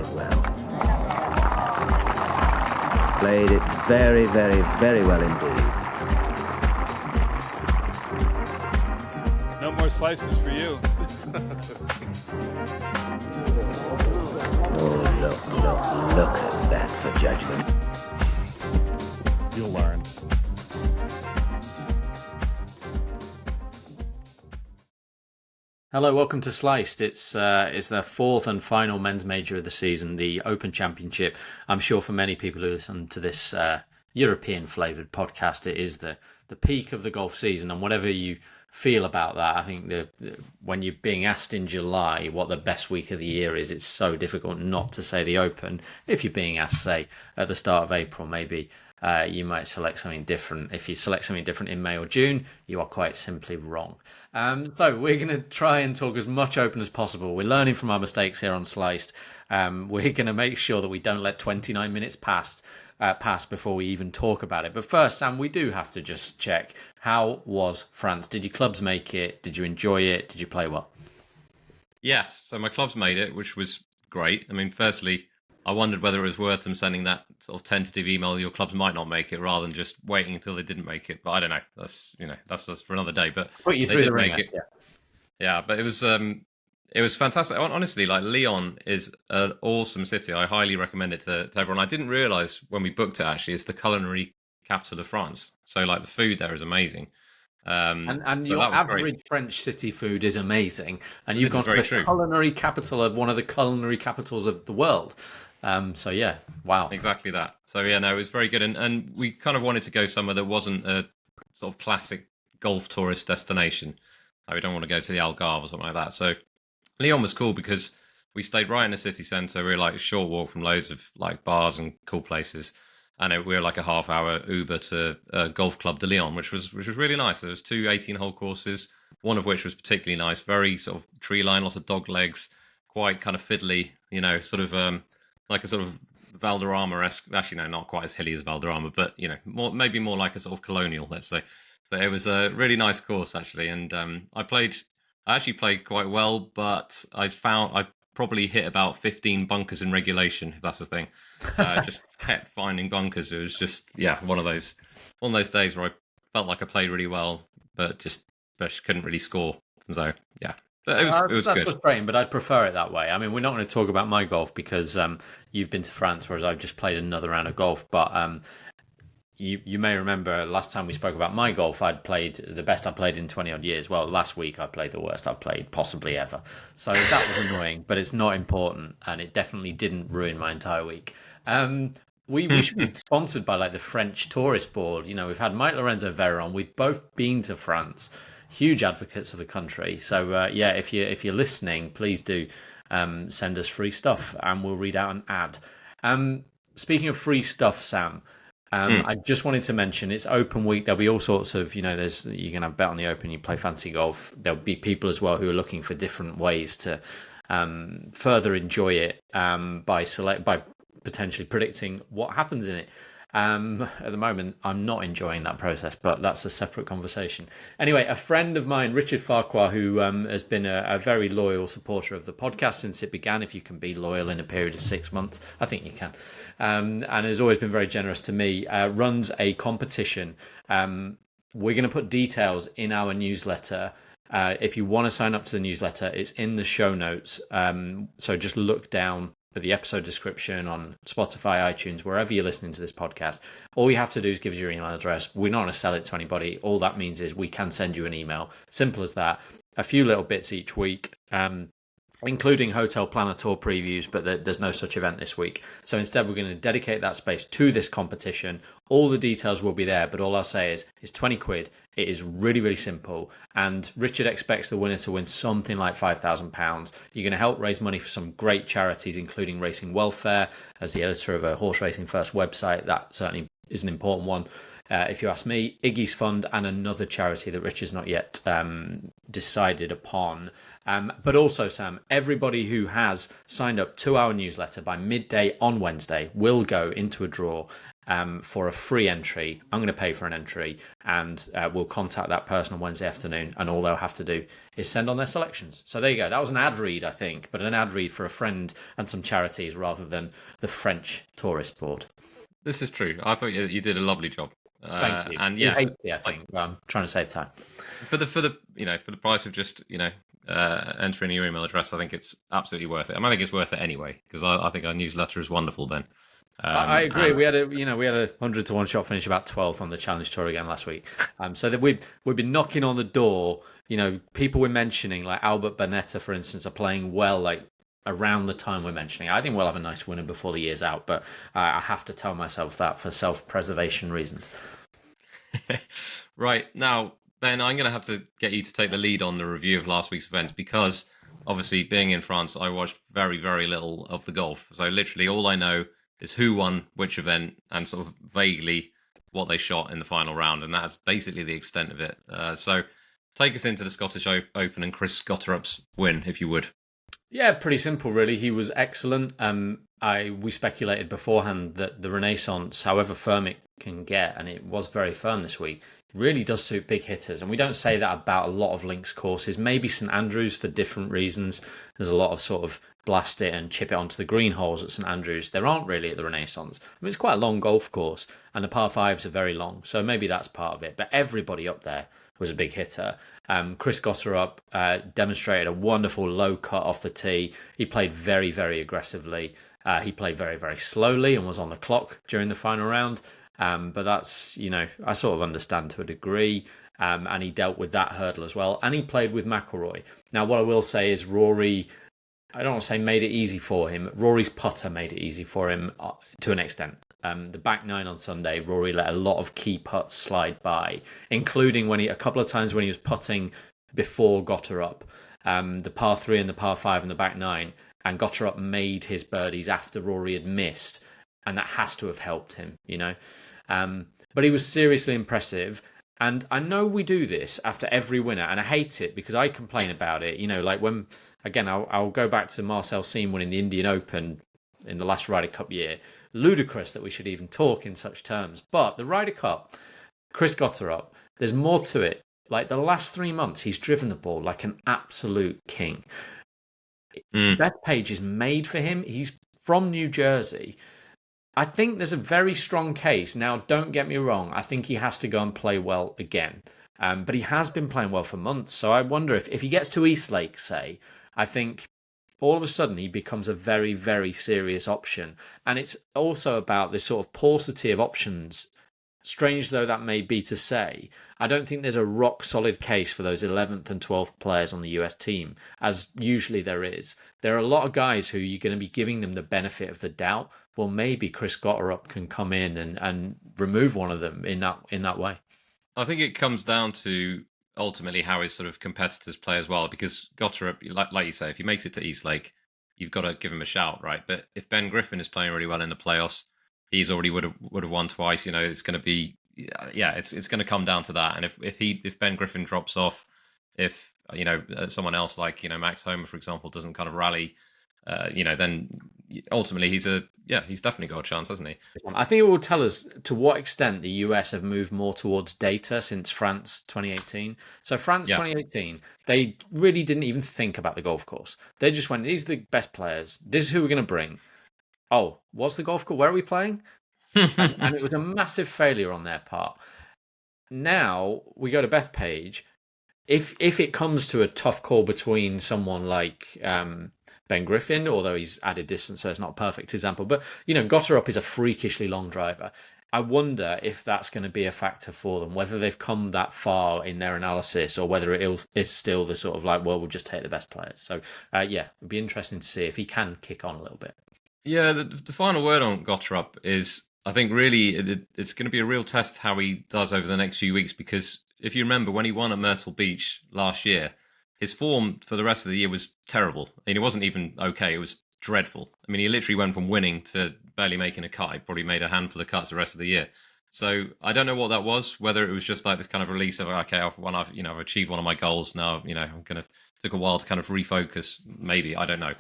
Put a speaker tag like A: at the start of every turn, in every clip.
A: it well. Played it very, very, very well indeed.
B: No more slices for you.
A: Oh, look at that for judgment.
B: You'll learn.
C: Hello, welcome to Sliced. It's the fourth and final men's major of the season, the Open Championship. I'm sure for many people who listen to this European-flavoured podcast, it is the peak of the golf season. And whatever you feel about that, I think when you're being asked in July what the best week of the year is, it's so difficult not to say the Open. If you're being asked, say, at the start of April, maybe you might select something different. If you select something different in May or June, you are quite simply wrong. So we're going to try and talk as much Open as possible. We're learning from our mistakes here on Sliced. We're going to make sure that we don't let 29 minutes pass before we even talk about it. But first, Sam, we do have to just check, how was France? Did your clubs make it? Did you enjoy it? Did you play well?
D: Yes, so my clubs made it, which was great. I mean, firstly, I wondered whether it was worth them sending that sort of tentative email, your clubs might not make it, rather than just waiting until they didn't make it. But I don't know. That's just for another day. But
C: put you
D: they
C: through
D: did
C: the
D: make
C: ringer.
D: it. Yeah, but it was fantastic. Honestly, like, Lyon is an awesome city. I highly recommend it to everyone. I didn't realise when we booked it, actually, it's the culinary capital of France. So, like, the food there is amazing.
C: And
D: so
C: your average
D: great.
C: French city food is amazing, and you've
D: This
C: gone
D: is
C: to the
D: very true.
C: culinary capital of one of the culinary capitals of the world. So yeah, wow.
D: Exactly that. So yeah, no, it was very good, and we kind of wanted to go somewhere that wasn't a sort of classic golf tourist destination. Like, we don't want to go to the Algarve or something like that. So Lyon was cool because we stayed right in the city centre. We were like a short walk from loads of like bars and cool places, and we were like a half-hour Uber to Golf Club de Lyon, which was really nice. There was two 18-hole courses, one of which was particularly nice, very sort of tree line, lots of dog legs, quite kind of fiddly, sort of like a sort of Valderrama-esque. Actually, no, not quite as hilly as Valderrama, but maybe more like a sort of colonial, let's say. But it was a really nice course, actually, and I actually played quite well, but I probably hit about 15 bunkers in regulation, if that's the thing. Just kept finding bunkers. It was just one of those days where I felt like I played really well, but just couldn't really score. So yeah. But it was
C: that's
D: good.
C: frustrating, but I'd prefer it that way. I mean, we're not going to talk about my golf because you've been to France, whereas I've just played another round of golf. But you may remember last time we spoke about my golf, I'd played the best I played in 20 odd years. Well, last week I played the worst I've played possibly ever. So that was annoying, but it's not important, and it definitely didn't ruin my entire week. We should be sponsored by like the French Tourist Board. We've had Mike Lorenzo Vera on. We've both been to France. Huge advocates of the country. So if you're listening, please do send us free stuff, and we'll read out an ad. Speaking of free stuff, Sam, I just wanted to mention it's Open Week. There'll be all sorts of, you're going to have bet on the Open. You play fancy golf. There'll be people as well who are looking for different ways to further enjoy it by potentially predicting what happens in it. At the moment, I'm not enjoying that process, but that's a separate conversation. Anyway, a friend of mine, Richard Farquhar, who has been a very loyal supporter of the podcast since it began, if you can be loyal in a period of 6 months, I think you can, and has always been very generous to me, runs a competition. We're going to put details in our newsletter. If you want to sign up to the newsletter, it's in the show notes. So just look down at the episode description on Spotify, iTunes, wherever you're listening to this podcast. All you have to do is give us your email address. We're not going to sell it to anybody. All that means is we can send you an email. Simple as that. A few little bits each week, including Hotel Planner Tour previews, but there's no such event this week. So instead, we're going to dedicate that space to this competition. All the details will be there, but all I'll say is it's 20 quid. It is really, really simple. And Richard expects the winner to win something like £5,000. You're going to help raise money for some great charities, including Racing Welfare. As the editor of a Horse Racing First website, that certainly is an important one. if you ask me, Iggy's Fund and another charity that Rich has not yet decided upon. But also, Sam, everybody who has signed up to our newsletter by midday on Wednesday will go into a draw for a free entry. I'm going to pay for an entry, and we'll contact that person on Wednesday afternoon, and all they'll have to do is send on their selections. So there you go. That was an ad read, I think, but an ad read for a friend and some charities rather than the French tourist board.
D: This is true. I thought you did a lovely job.
C: Thank you.
D: And yeah,
C: 280, I think. I'm trying to save time.
D: For the price of just entering your email address, I think it's absolutely worth it. I think it's worth it anyway, because I think our newsletter is wonderful. Ben,
C: I agree. We had a 100 to 1 shot finish about 12th on the Challenge Tour again last week. So that we've been knocking on the door. People we're mentioning like Albert Bonetta, for instance, are playing well. Like around the time we're mentioning, I think we'll have a nice winner before the year's out. But I have to tell myself that for self-preservation reasons.
D: Right now, Ben, I'm going to have to get you to take the lead on the review of last week's events because, obviously, being in France, I watched very, very little of the golf. So literally all I know is who won which event and sort of vaguely what they shot in the final round. And that's basically the extent of it. So take us into the Scottish Open and Chris Gotterup's win, if you would.
C: Yeah, pretty simple, really. He was excellent. We speculated beforehand that the Renaissance, however firm it can get, and it was very firm this week, really does suit big hitters. And we don't say that about a lot of links courses. Maybe St Andrews for different reasons. There's a lot of sort of blast it and chip it onto the green holes at St Andrews. There aren't really at the Renaissance. It's quite a long golf course, and the par fives are very long. So maybe that's part of it. But everybody up there was a big hitter. Chris Gotterup demonstrated a wonderful low cut off the tee. He played very, very aggressively. He played very, very slowly and was on the clock during the final round. But that's, I sort of understand to a degree. And he dealt with that hurdle as well. And he played with McIlroy. Now, what I will say is Rory, I don't want to say made it easy for him. Rory's putter made it easy for him to an extent. The back nine on Sunday, Rory let a lot of key putts slide by, including a couple of times when he was putting before Gotterup, the par 3 and the par 5 and the back nine, and Gotterup made his birdies after Rory had missed, and that has to have helped him, But he was seriously impressive, and I know we do this after every winner, and I hate it because I complain about it, like when, again, I'll go back to Marcel Siem winning the Indian Open in the last Ryder Cup year. Ludicrous that we should even talk in such terms. But the Ryder Cup, Chris Gotterup, there's more to it. Like the last 3 months, he's driven the ball like an absolute king. Bethpage is made for him. He's from New Jersey. I think there's a very strong case. Now, don't get me wrong. I think he has to go and play well again. But he has been playing well for months. So I wonder if he gets to Eastlake, say, I think all of a sudden he becomes a very, very serious option. And it's also about this sort of paucity of options. Strange though that may be to say, I don't think there's a rock solid case for those 11th and 12th players on the US team, as usually there is. There are a lot of guys who you're going to be giving them the benefit of the doubt. Well, maybe Chris Gotterup can come in and remove one of them in that way.
D: I think it comes down to ultimately how his sort of competitors play as well, because Gotterup, like you say, if he makes it to Eastlake, you've got to give him a shout, right? But if Ben Griffin is playing really well in the playoffs, he's already would have won twice. It's going to be, it's going to come down to that. And if Ben Griffin drops off, if someone else like Max Homa, for example, doesn't kind of rally, then ultimately he's definitely got a chance, hasn't he?
C: I think it will tell us to what extent the US have moved more towards data since France 2018. So France 2018, they really didn't even think about the golf course. They just went, these are the best players. This is who we're going to bring. Oh, what's the golf course? Where are we playing? and it was a massive failure on their part. Now we go to Bethpage. If it comes to a tough call between someone like Ben Griffin, although he's added distance, so it's not a perfect example, but Gotterup is a freakishly long driver. I wonder if that's going to be a factor for them, whether they've come that far in their analysis or whether it is still the sort of like, well, we'll just take the best players. So it'd be interesting to see if he can kick on a little bit.
D: Yeah, the final word on Gotterup is, I think, really it's going to be a real test how he does over the next few weeks, because if you remember when he won at Myrtle Beach last year, his form for the rest of the year was terrible. It wasn't even okay, it was dreadful. He literally went from winning to barely making a cut. He probably made a handful of cuts the rest of the year. So I don't know what that was. Whether it was just like this kind of release of okay, I've achieved one of my goals now. I'm gonna took a while to kind of refocus. Maybe I don't know,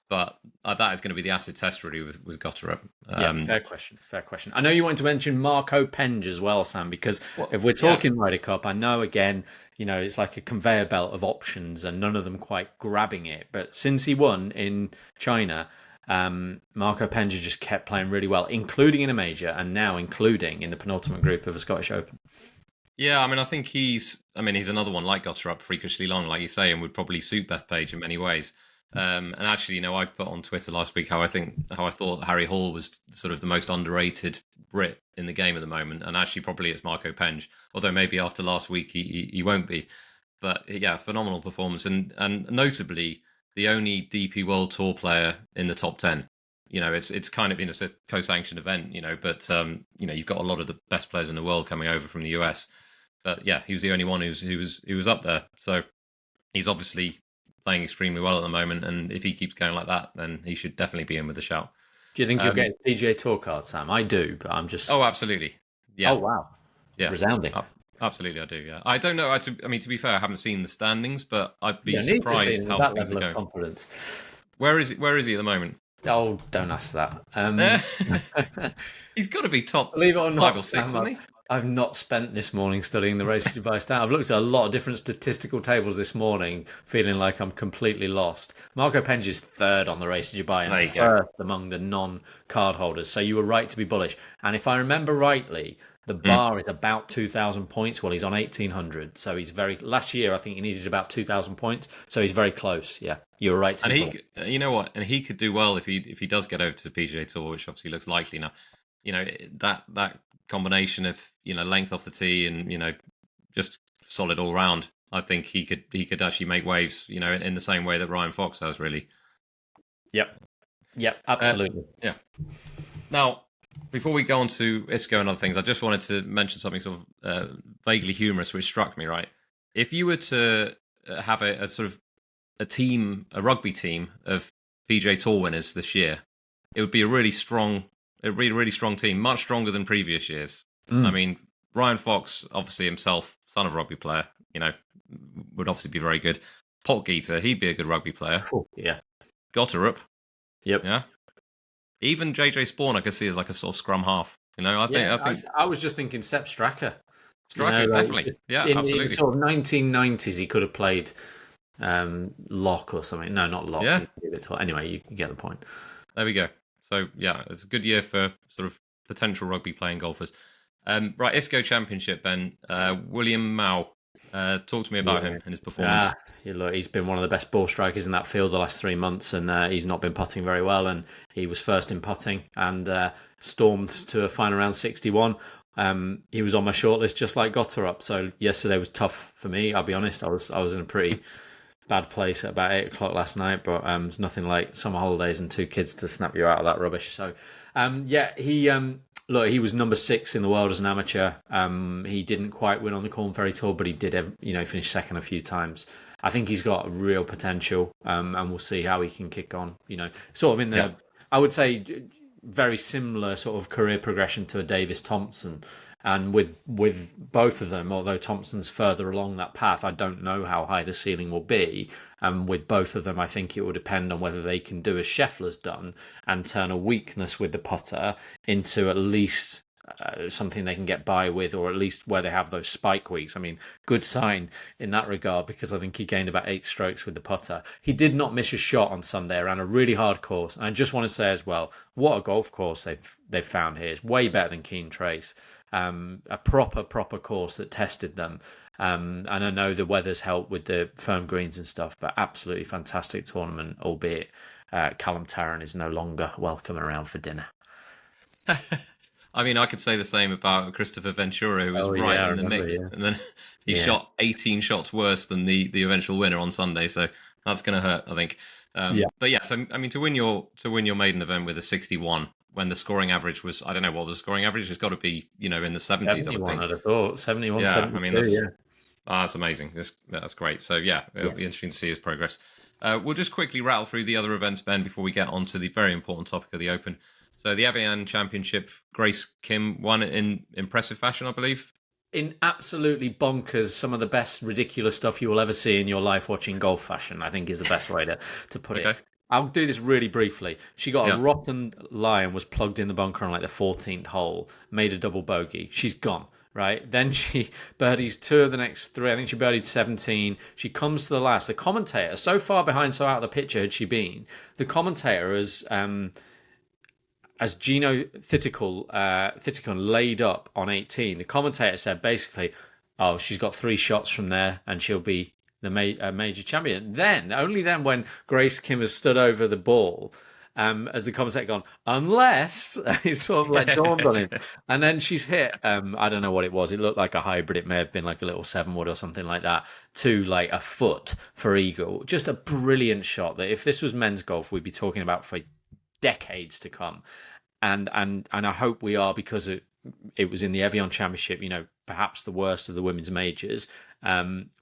D: but that is going to be the acid test really with Gotterup.
C: Yeah, fair question. Fair question. I know you wanted to mention Marco Penge as well, Sam, because if we're talking Ryder Cup, I know again, it's like a conveyor belt of options and none of them quite grabbing it. But since he won in China, Marco Penge just kept playing really well, including in a major and now including in the penultimate group of a Scottish Open.
D: Yeah, I think he's another one like Gotterup, freakishly long, like you say, and would probably suit Bethpage in many ways. And actually, I put on Twitter last week how I thought Harry Hall was sort of the most underrated Brit in the game at the moment, and actually probably it's Marco Penge. Although maybe after last week he won't be. But yeah, phenomenal performance, and notably the only DP World Tour player in the top 10. It's kind of it's a co-sanctioned event, but you've got a lot of the best players in the world coming over from the US. But yeah, he was the only one who was up there. So he's obviously playing extremely well at the moment, and if he keeps going like that, then he should definitely be in with a shout.
C: Do you think you'll get his PGA Tour card, Sam? I do, but I'm just...
D: Oh, absolutely. Yeah.
C: Oh, wow.
D: Yeah.
C: Resounding.
D: Absolutely, I do, yeah. I don't know. To be fair, I haven't seen the standings, but I'd be surprised how
C: that
D: things
C: level
D: are
C: of
D: going.
C: confidence.
D: Where is he at the moment?
C: Oh, don't ask that.
D: He's got to be top
C: Believe it or not,
D: 5 or 6,
C: Sam,
D: isn't he?
C: I've not spent this morning studying the race to Dubai stat. I've looked at a lot of different statistical tables this morning, feeling like I'm completely lost. Marco Penge is third on the race to Dubai and first among the non-card holders. So you were right to be bullish. And if I remember rightly, the bar is about 2,000 points. Well, he's on 1,800. So he's last year, I think he needed about 2,000 points. So he's very close. Yeah, you're right to be bullish.
D: You know what? And he could do well if he does get over to the PGA Tour, which obviously looks likely now. That combination of length off the tee and just solid all round. I think he could actually make waves. In the same way that Ryan Fox has really.
C: Yep, absolutely.
D: Yeah. Now, before we go on to ISCO and other things, I just wanted to mention something sort of vaguely humorous, which struck me. Right, if you were to have a sort of a rugby team of PGA Tour winners this year, it would be a really strong team, much stronger than previous years. I mean, Ryan Fox, obviously himself, son of a rugby player, would obviously be very good. Potgieter, he'd be a good rugby player.
C: Cool. Yeah.
D: Gotterup.
C: Yep.
D: Yeah. Even JJ Spawn, I could see as like a sort of scrum half.
C: I was just thinking Sepp Straka.
D: Straka, definitely. Yeah, absolutely.
C: In the sort of 1990s, he could have played lock or something. No, not lock.
D: Yeah.
C: Anyway, you get the point.
D: There we go. So yeah, it's a good year for sort of potential rugby playing golfers. Right, ISCO Championship, Ben. William Mouw. Talk to me about him and his performance.
C: Look, he's been one of the best ball strikers in that field the last 3 months, and he's not been putting very well. And he was first in putting and stormed to a final round 61. He was on my shortlist just like Gotterup. So yesterday was tough for me. I'll be honest. I was in a pretty bad place at about 8 o'clock last night, but it's nothing like summer holidays and 2 kids to snap you out of that rubbish. So he was number 6 in the world as an amateur. He didn't quite win on the Corn Ferry Tour, but he did finish second a few times. I think he's got real potential, and we'll see how he can kick on. Sort of in the I would say very similar sort of career progression to a Davis Thompson. And with both of them, although Thompson's further along that path, I don't know how high the ceiling will be. And with both of them, I think it will depend on whether they can do as Scheffler's done and turn a weakness with the putter into at least something they can get by with, or at least where they have those spike weeks. I mean, good sign in that regard, because I think he gained about 8 strokes with the putter. He did not miss a shot on Sunday around a really hard course. And I just want to say as well, what a golf course they've found here. It's way better than Keene Trace. A proper course that tested them. And I know the weather's helped with the firm greens and stuff, but absolutely fantastic tournament, albeit Callum Tarrant is no longer welcome around for dinner.
D: I mean, I could say the same about Christopher Ventura, who was in the mix. Yeah. And then he shot 18 shots worse than the eventual winner on Sunday. So that's going to hurt, I think. But yeah, so I mean, to win your maiden event with a 61, when the scoring average was, I don't know what the scoring average has got to be, in the 70s, I would think.
C: I'd have thought 71,
D: yeah,
C: 72,
D: I mean, that's amazing. That's great. So yeah, it'll be interesting to see his progress. We'll just quickly rattle through the other events, Ben, before we get on to the very important topic of the Open. So the Evian Championship, Grace Kim won it in impressive fashion, I believe.
C: In absolutely bonkers, some of the best ridiculous stuff you will ever see in your life watching golf fashion, I think is the best way to put it.
D: Okay.
C: I'll do this really briefly. She got a
D: Yeah.
C: rotten Lyon, was plugged in the bunker on like the 14th hole, made a double bogey. She's gone, right? Then she birdies 2 of the next 3. I think she birdied 17. She comes to the last. The commentator, so far behind, so out of the picture had she been. The commentator as Gino Thitticon laid up on 18, the commentator said basically, oh, she's got 3 shots from there and she'll be the major champion. Then, only then, when Grace Kim has stood over the ball, as the commentator gone, unless, it sort of like dawned on him. And then she's hit, I don't know what it was. It looked like a hybrid. It may have been like a little 7-wood or something like that, to like a foot for eagle. Just a brilliant shot that if this was men's golf, we'd be talking about for decades to come. And I hope we are, because it was in the Evian Championship, perhaps the worst of the women's majors,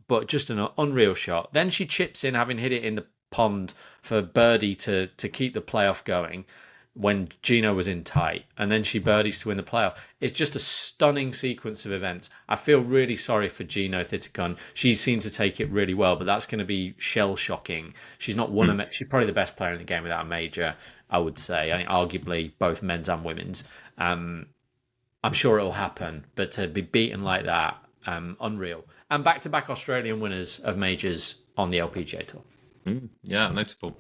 C: but just an unreal shot. Then she chips in, having hit it in the pond for birdie to keep the playoff going when Gino was in tight, and then she birdies to win the playoff. It's just a stunning sequence of events. I feel really sorry for Gino Thitticon. She seemed to take it really well, but that's going to be shell-shocking. She's not won she's probably the best player in the game without a major, I would say. I mean, arguably both men's and women's. I'm sure it'll happen, but to be beaten like that, unreal. And back-to-back Australian winners of majors on the LPGA Tour.
D: Yeah, notable.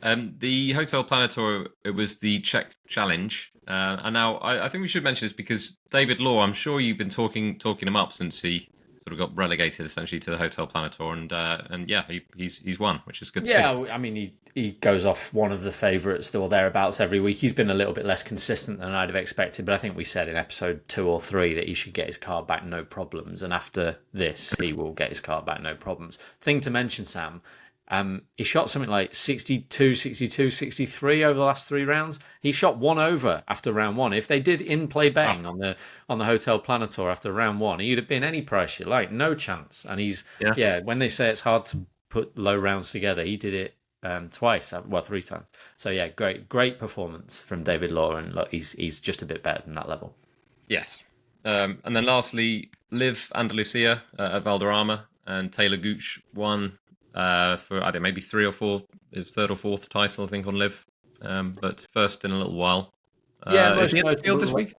D: The Hotel Planet Tour, it was the Czech Challenge. And now I think we should mention this because David Law, I'm sure you've been talking him up since he sort of got relegated essentially to the Hotel Planet Tour, and yeah, he's won, which is good to see.
C: Yeah, I mean, he goes off one of the favourites or thereabouts every week. He's been a little bit less consistent than I'd have expected, but I think we said in episode 2 or 3 that he should get his card back no problems, and after this, he will get his card back no problems. Thing to mention, Sam, he shot something like 62, 62, 63 over the last 3 rounds. He shot 1 over after round 1. If they did in-play betting on the Hotel Planet Tour after round 1, he'd have been any price you like, no chance. And he's when they say it's hard to put low rounds together, he did it twice, 3 times. So yeah, great performance from David Law, and look, he's just a bit better than that level.
D: Yes. And then lastly, Liv Andalusia at Valderrama, and Taylor Gooch won. For I don't know, maybe 3 or 4, his 3rd or 4th title, I think, on Liv, but first in a little while. Is he in the field this week?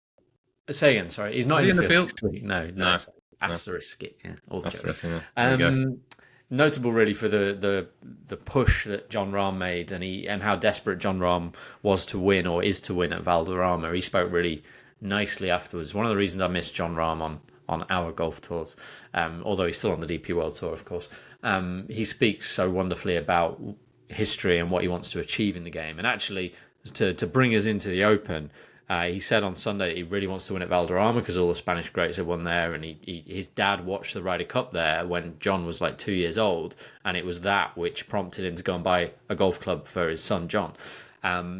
C: Say again, sorry. He's not
D: in the field.
C: No. Asterisk it. Yeah, all
D: Asterisk, yeah.
C: Notable really for the push that Jon Rahm made, and how desperate Jon Rahm was to win, or is to win, at Valderrama. He spoke really nicely afterwards. One of the reasons I miss Jon Rahm on our golf tours, although he's still on the DP World Tour, of course. He speaks so wonderfully about history and what he wants to achieve in the game. And actually, to bring us into the Open, he said on Sunday that he really wants to win at Valderrama because all the Spanish greats have won there, and his dad watched the Ryder Cup there when John was like 2 years old, and it was that which prompted him to go and buy a golf club for his son John.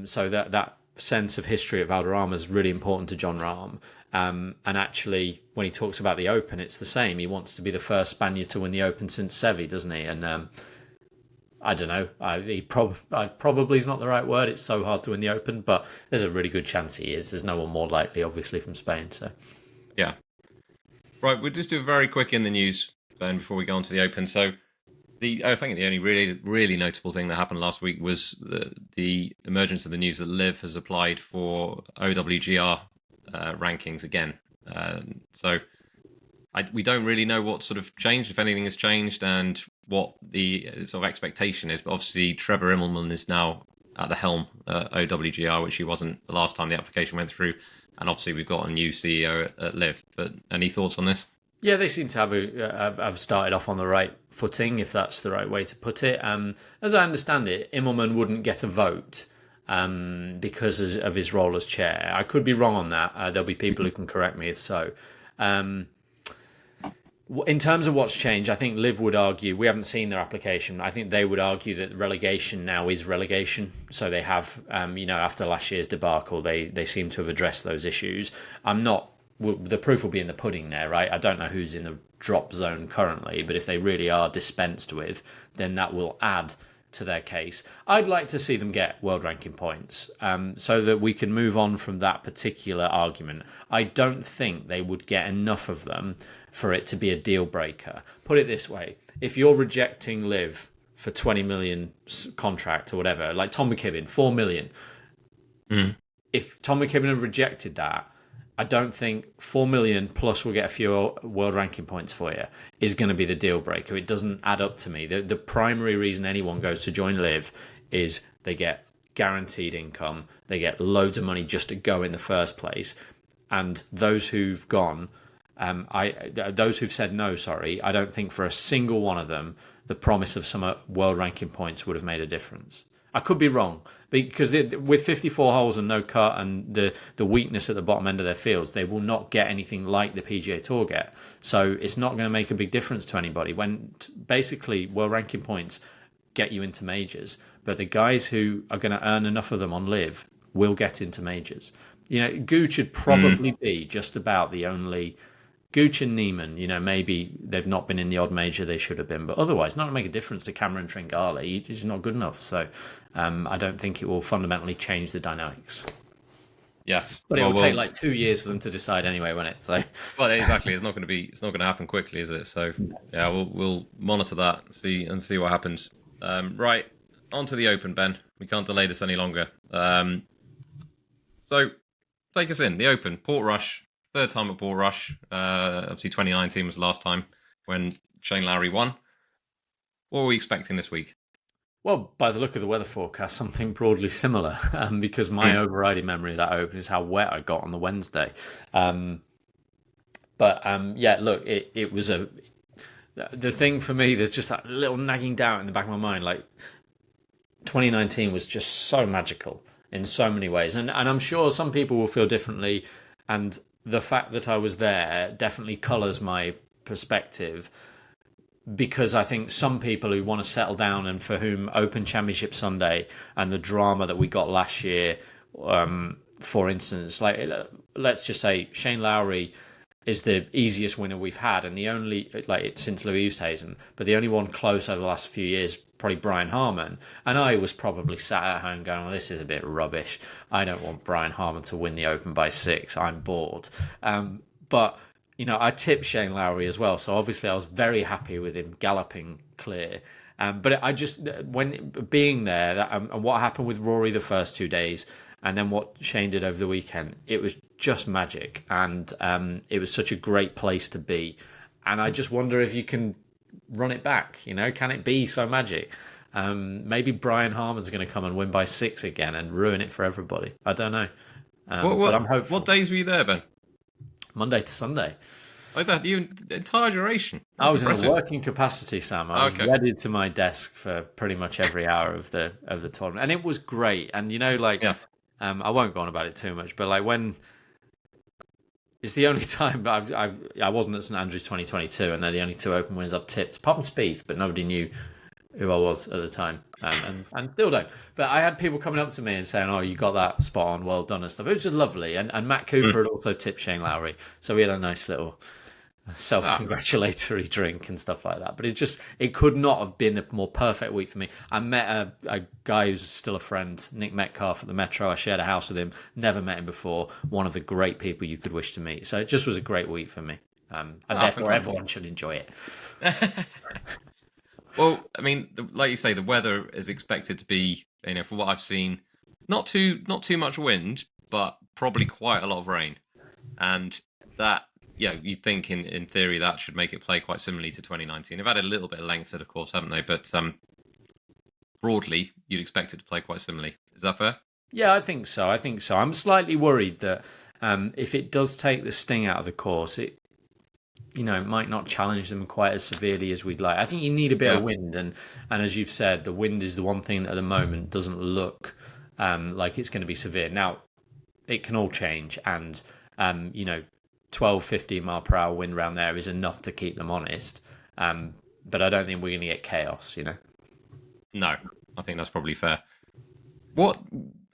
C: So that sense of history at Valderrama is really important to Jon Rahm. And actually, when he talks about the Open, it's the same. He wants to be the first Spaniard to win the Open since Seve, doesn't he? And I don't know. Probably is not the right word. It's so hard to win the Open, but there's a really good chance he is. There's no one more likely, obviously, from Spain. So,
D: yeah. Right, we'll just do a very quick in the news, Ben, before we go on to the Open. So, I think the only really notable thing that happened last week was the emergence of the news that Liv has applied for OWGR rankings again. So we don't really know what sort of changed, if anything has changed, and what the sort of expectation is. But obviously, Trevor Immelman is now at the helm at OWGR, which he wasn't the last time the application went through. And obviously, we've got a new CEO at Liv. But any thoughts on this?
C: Yeah, they seem to have started off on the right footing, if that's the right way to put it. As I understand it, Immelman wouldn't get a vote because of his role as chair. I could be wrong on that. There'll be people who can correct me if so. In terms of what's changed, I think Liv would argue, we haven't seen their application, I think they would argue that relegation now is relegation. So they have, after last year's debacle, they seem to have addressed those issues. The proof will be in the pudding there, right? I don't know who's in the drop zone currently, but if they really are dispensed with, then that will add to their case. I'd like to see them get world ranking points so that we can move on from that particular argument. I don't think they would get enough of them for it to be a deal breaker. Put it this way, if you're rejecting Liv for 20 million contract or whatever, like Tom McKibben, 4 million. If Tom McKibben had rejected that, I don't think 4 million plus we'll get a few world ranking points for you is going to be the deal breaker. It doesn't add up to me. The primary reason anyone goes to join Liv is they get guaranteed income. They get loads of money just to go in the first place. And those who've gone, those who've said no, sorry, I don't think for a single one of them the promise of some world ranking points would have made a difference. I could be wrong, because with 54 holes and no cut and the weakness at the bottom end of their fields, they will not get anything like the PGA Tour get. So it's not going to make a big difference to anybody when basically world ranking points get you into majors. But the guys who are going to earn enough of them on Liv will get into majors. You know, Gooch should probably be just about the only... Gooch and Neiman, you know, maybe they've not been in the odd major they should have been, but otherwise, not to make a difference to Cameron Tringale. He's not good enough, so I don't think it will fundamentally change the dynamics.
D: Yes,
C: but it will take like 2 years for them to decide anyway, won't it? So,
D: well, exactly, it's not going to happen quickly, is it? So, yeah, we'll monitor that, see what happens. Right, on to the Open, Ben. We can't delay this any longer. So, take us in the Open, Portrush. Third time at Portrush. Obviously, 2019 was the last time when Shane Lowry won. What are we expecting this week?
C: Well, by the look of the weather forecast, something broadly similar, because my overriding memory of that Open is how wet I got on the Wednesday. Yeah, look, it was the thing for me, there's just that little nagging doubt in the back of my mind. Like, 2019 was just so magical in so many ways. And I'm sure some people will feel differently. And the fact that I was there definitely colours my perspective, because I think some people who want to settle down and for whom Open Championship Sunday and the drama that we got last year, for instance, like let's just say Shane Lowry is the easiest winner we've had, and the only since Louis Oosthuizen, but the only one close over the last few years, probably Brian Harman. And I was probably sat at home going, well, this is a bit rubbish. I don't want Brian Harman to win the Open by 6. I'm bored. But you know, I tipped Shane Lowry as well, so obviously I was very happy with him galloping clear. But I just, when being there, and what happened with Rory the first 2 days, and then what Shane did over the weekend, it was just magic. And it was such a great place to be. And I just wonder if you can run it back. You know, can it be so magic? Maybe Brian Harman's going to come and win by 6 again and ruin it for everybody. I don't know. But I'm hopeful.
D: What days were you there, Ben?
C: Monday to Sunday.
D: Oh, that the entire duration. That's
C: I was
D: impressive.
C: in a working capacity, Sam. I was wedded to my desk for pretty much every hour of the tournament, and it was great. And you know, like, I won't go on about it too much, but like when it's the only time I wasn't at St Andrews 2022, and they're the only 2 Open winners I've tipped, apart from Spieth, but nobody knew who I was at the time, and still don't. But I had people coming up to me and saying, "Oh, you got that spot on, well done," and stuff. It was just lovely. And Matt Cooper had also tipped Shane Lowry, so we had a nice little self-congratulatory drink and stuff like that. But it could not have been a more perfect week for me. I met a guy who's still a friend, Nick Metcalf, at the Metro. I shared a house with him, never met him before. One of the great people you could wish to meet. So it just was a great week for me, and therefore fantastic. Everyone should enjoy it.
D: Well, I mean, like you say, the weather is expected to be, you know, from what I've seen, not too much wind, but probably quite a lot of rain. And that, yeah, you'd think in theory that should make it play quite similarly to 2019. They've had a little bit of length to the course, haven't they? But broadly, you'd expect it to play quite similarly. Is that fair?
C: Yeah, I think so. I'm slightly worried that if it does take the sting out of the course, it might not challenge them quite as severely as we'd like. I think you need a bit of wind, and as you've said, the wind is the one thing that at the moment doesn't look like it's going to be severe. Now, it can all change, and 12, 15 mile per hour wind around there is enough to keep them honest. But I don't think we're going to get chaos, you know?
D: No, I think that's probably fair. What,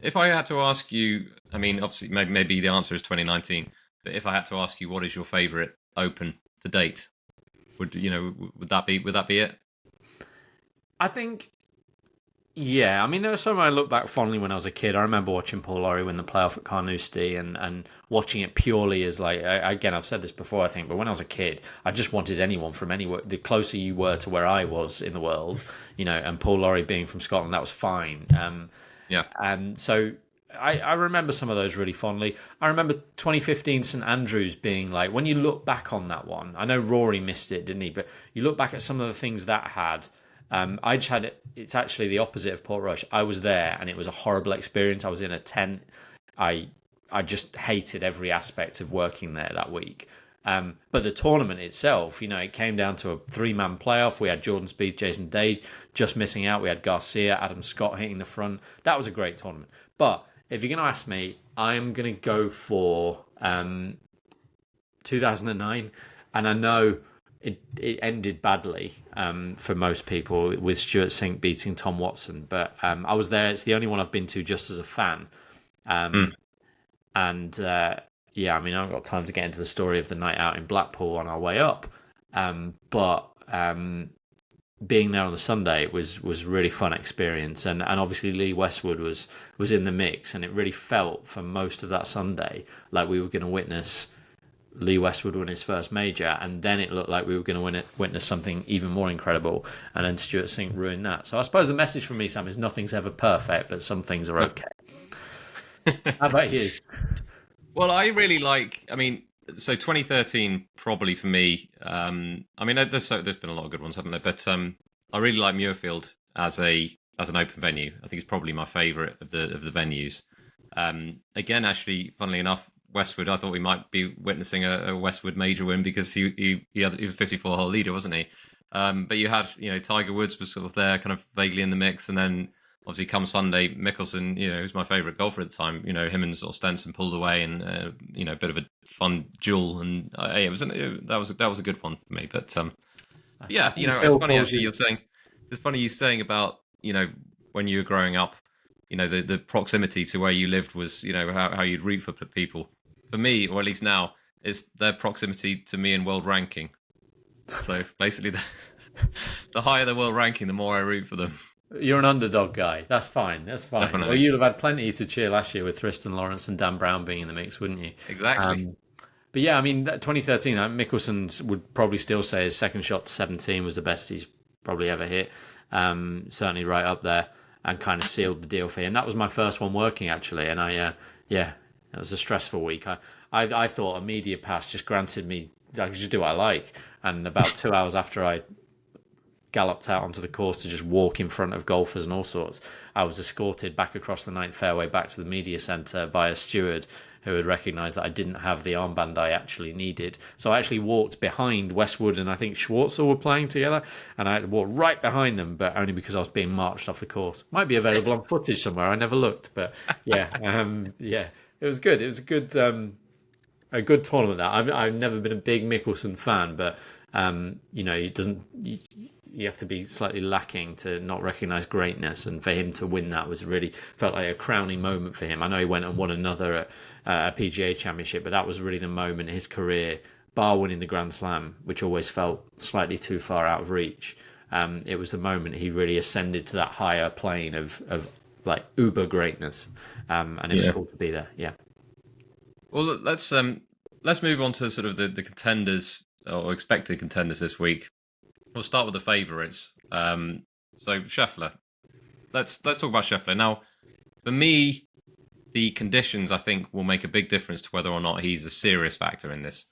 D: if I had to ask you, I mean, obviously, maybe the answer is 2019, but if I had to ask you, what is your favourite Open to date? Would that be it?
C: I think Yeah, I mean, there was something I look back fondly when I was a kid. I remember watching Paul Lawrie win the playoff at Carnoustie and watching it purely as like, again, I've said this before, I think, but when I was a kid, I just wanted anyone from anywhere. The closer you were to where I was in the world, and Paul Lawrie being from Scotland, that was fine.
D: Yeah.
C: And so I remember some of those really fondly. I remember 2015 St Andrews being like, when you look back on that one, I know Rory missed it, didn't he? But you look back at some of the things that had. I just had it. It's actually the opposite of Portrush. I was there, and it was a horrible experience. I was in a tent. I just hated every aspect of working there that week. But the tournament itself, it came down to a 3-man playoff. We had Jordan Spieth, Jason Day just missing out. We had Garcia, Adam Scott hitting the front. That was a great tournament. But if you're going to ask me, I'm going to go for 2009, and I know. It ended badly for most people with Stuart Sink beating Tom Watson, but I was there. It's the only one I've been to just as a fan. And yeah, I mean, I haven't got time to get into the story of the night out in Blackpool on our way up, but being there on the Sunday was a really fun experience, and obviously Lee Westwood was in the mix, and it really felt for most of that Sunday like we were going to witness Lee Westwood win his first major, and then it looked like we were going to witness something even more incredible, and then Stuart Sink ruined that. So I suppose the message from me, Sam, is nothing's ever perfect, but some things are okay. How about you?
D: Well, I really so 2013 probably for me. I mean, there's been a lot of good ones, haven't there? But I really like Muirfield as an open venue. I think it's probably my favourite of the venues. Again, actually, funnily enough, Westwood, I thought we might be witnessing a Westwood major win because he was a 54-hole leader, wasn't he? But you had, Tiger Woods was sort of there, kind of vaguely in the mix, and then obviously come Sunday, Mickelson, who's my favourite golfer at the time, him and sort of Stenson pulled away, and a bit of a fun duel, and that was a good one for me. But yeah, it's funny actually it's funny you saying about when you were growing up, the proximity to where you lived was how you'd root for people. For me, or at least now, is their proximity to me in world ranking. So basically, the higher the world ranking, the more I root for them.
C: You're an underdog guy. That's fine.
D: Definitely.
C: Well, you'd have had plenty to cheer last year with Tristan Lawrence and Dan Brown being in the mix, wouldn't you?
D: Exactly.
C: But yeah, I mean, 2013, Mickelson would probably still say his second shot to 17 was the best he's probably ever hit. Certainly right up there, and kind of sealed the deal for him. That was my first one working, actually, and it was a stressful week. I thought a media pass just granted me, I could just do what I like. And about 2 hours after I galloped out onto the course to just walk in front of golfers and all sorts, I was escorted back across the ninth fairway back to the media centre by a steward who had recognised that I didn't have the armband I actually needed. So I actually walked behind Westwood and I think Schwartzel were playing together, and I had to walk right behind them, but only because I was being marched off the course. Might be available on footage somewhere. I never looked, but yeah, it was good. It was a good tournament. I've never been a big Mickelson fan, but it doesn't. You have to be slightly lacking to not recognise greatness, and for him to win that was really felt like a crowning moment for him. I know he went and won another at a PGA Championship, but that was really the moment in his career, bar winning the Grand Slam, which always felt slightly too far out of reach. It was the moment he really ascended to that higher plane of like uber greatness, and it was cool to be there. Yeah.
D: Well, let's move on to sort of the contenders or expected contenders this week. We'll start with the favourites. So Scheffler. Let's talk about Scheffler. Now, for me, the conditions I think will make a big difference to whether or not he's a serious factor in this.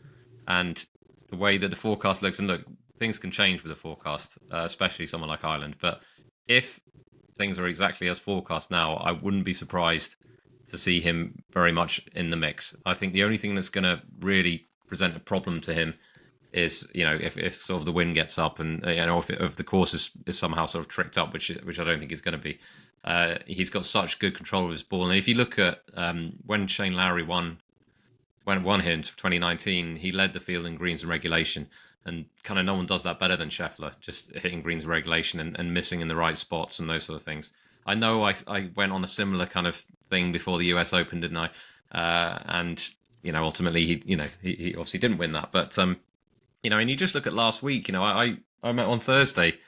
D: And the way that the forecast looks, and look, things can change with the forecast, especially someone like Ireland. But if things are exactly as forecast now, I wouldn't be surprised to see him very much in the mix. I think the only thing that's going to really present a problem to him is, if sort of the wind gets up and, if the course is somehow sort of tricked up, which I don't think it's going to be. He's got such good control of his ball. And if you look at when Shane Lowry won here in 2019, he led the field in greens and regulation. And kind of no one does that better than Scheffler, just hitting greens and regulation and missing in the right spots and those sort of things. I know I went on a similar kind of thing before the US Open, didn't I? And ultimately he obviously didn't win that. But and you just look at last week. I met on Thursday.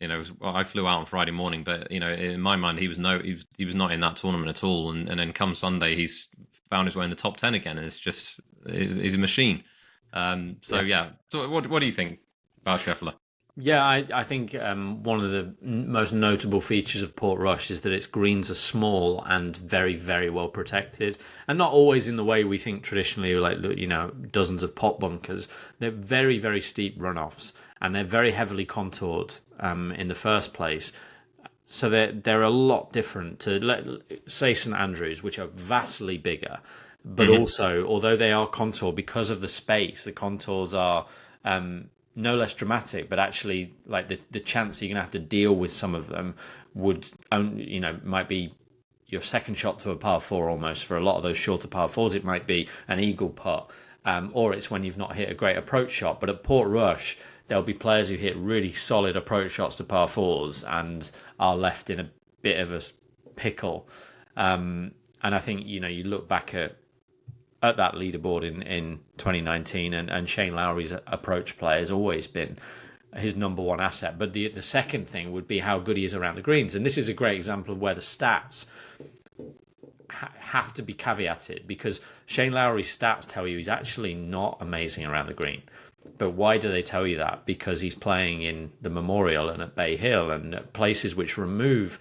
D: I flew out on Friday morning, but in my mind, he was not in that tournament at all. And then come Sunday, he's found his way in the top 10 again, and he's a machine. So what do you think about Scheffler?
C: Yeah, I think one of the most notable features of Portrush is that its greens are small and very, very well protected, and not always in the way we think traditionally, like dozens of pot bunkers. They're very, very steep runoffs, and they're very heavily contoured in the first place. So they're a lot different to, say, St Andrews, which are vastly bigger, but also, although they are contoured because of the space, the contours are no less dramatic, but actually, like the chance you're going to have to deal with some of them might be your second shot to a par four almost. For a lot of those shorter par fours, it might be an eagle putt, or it's when you've not hit a great approach shot. But at Portrush, there'll be players who hit really solid approach shots to par fours and are left in a bit of a pickle. And I think you look back at that leaderboard in 2019, and Shane Lowry's approach play has always been his number one asset. But the second thing would be how good he is around the greens. And this is a great example of where the stats have to be caveated, because Shane Lowry's stats tell you he's actually not amazing around the green. But why do they tell you that? Because he's playing in the Memorial and at Bay Hill and at places which remove.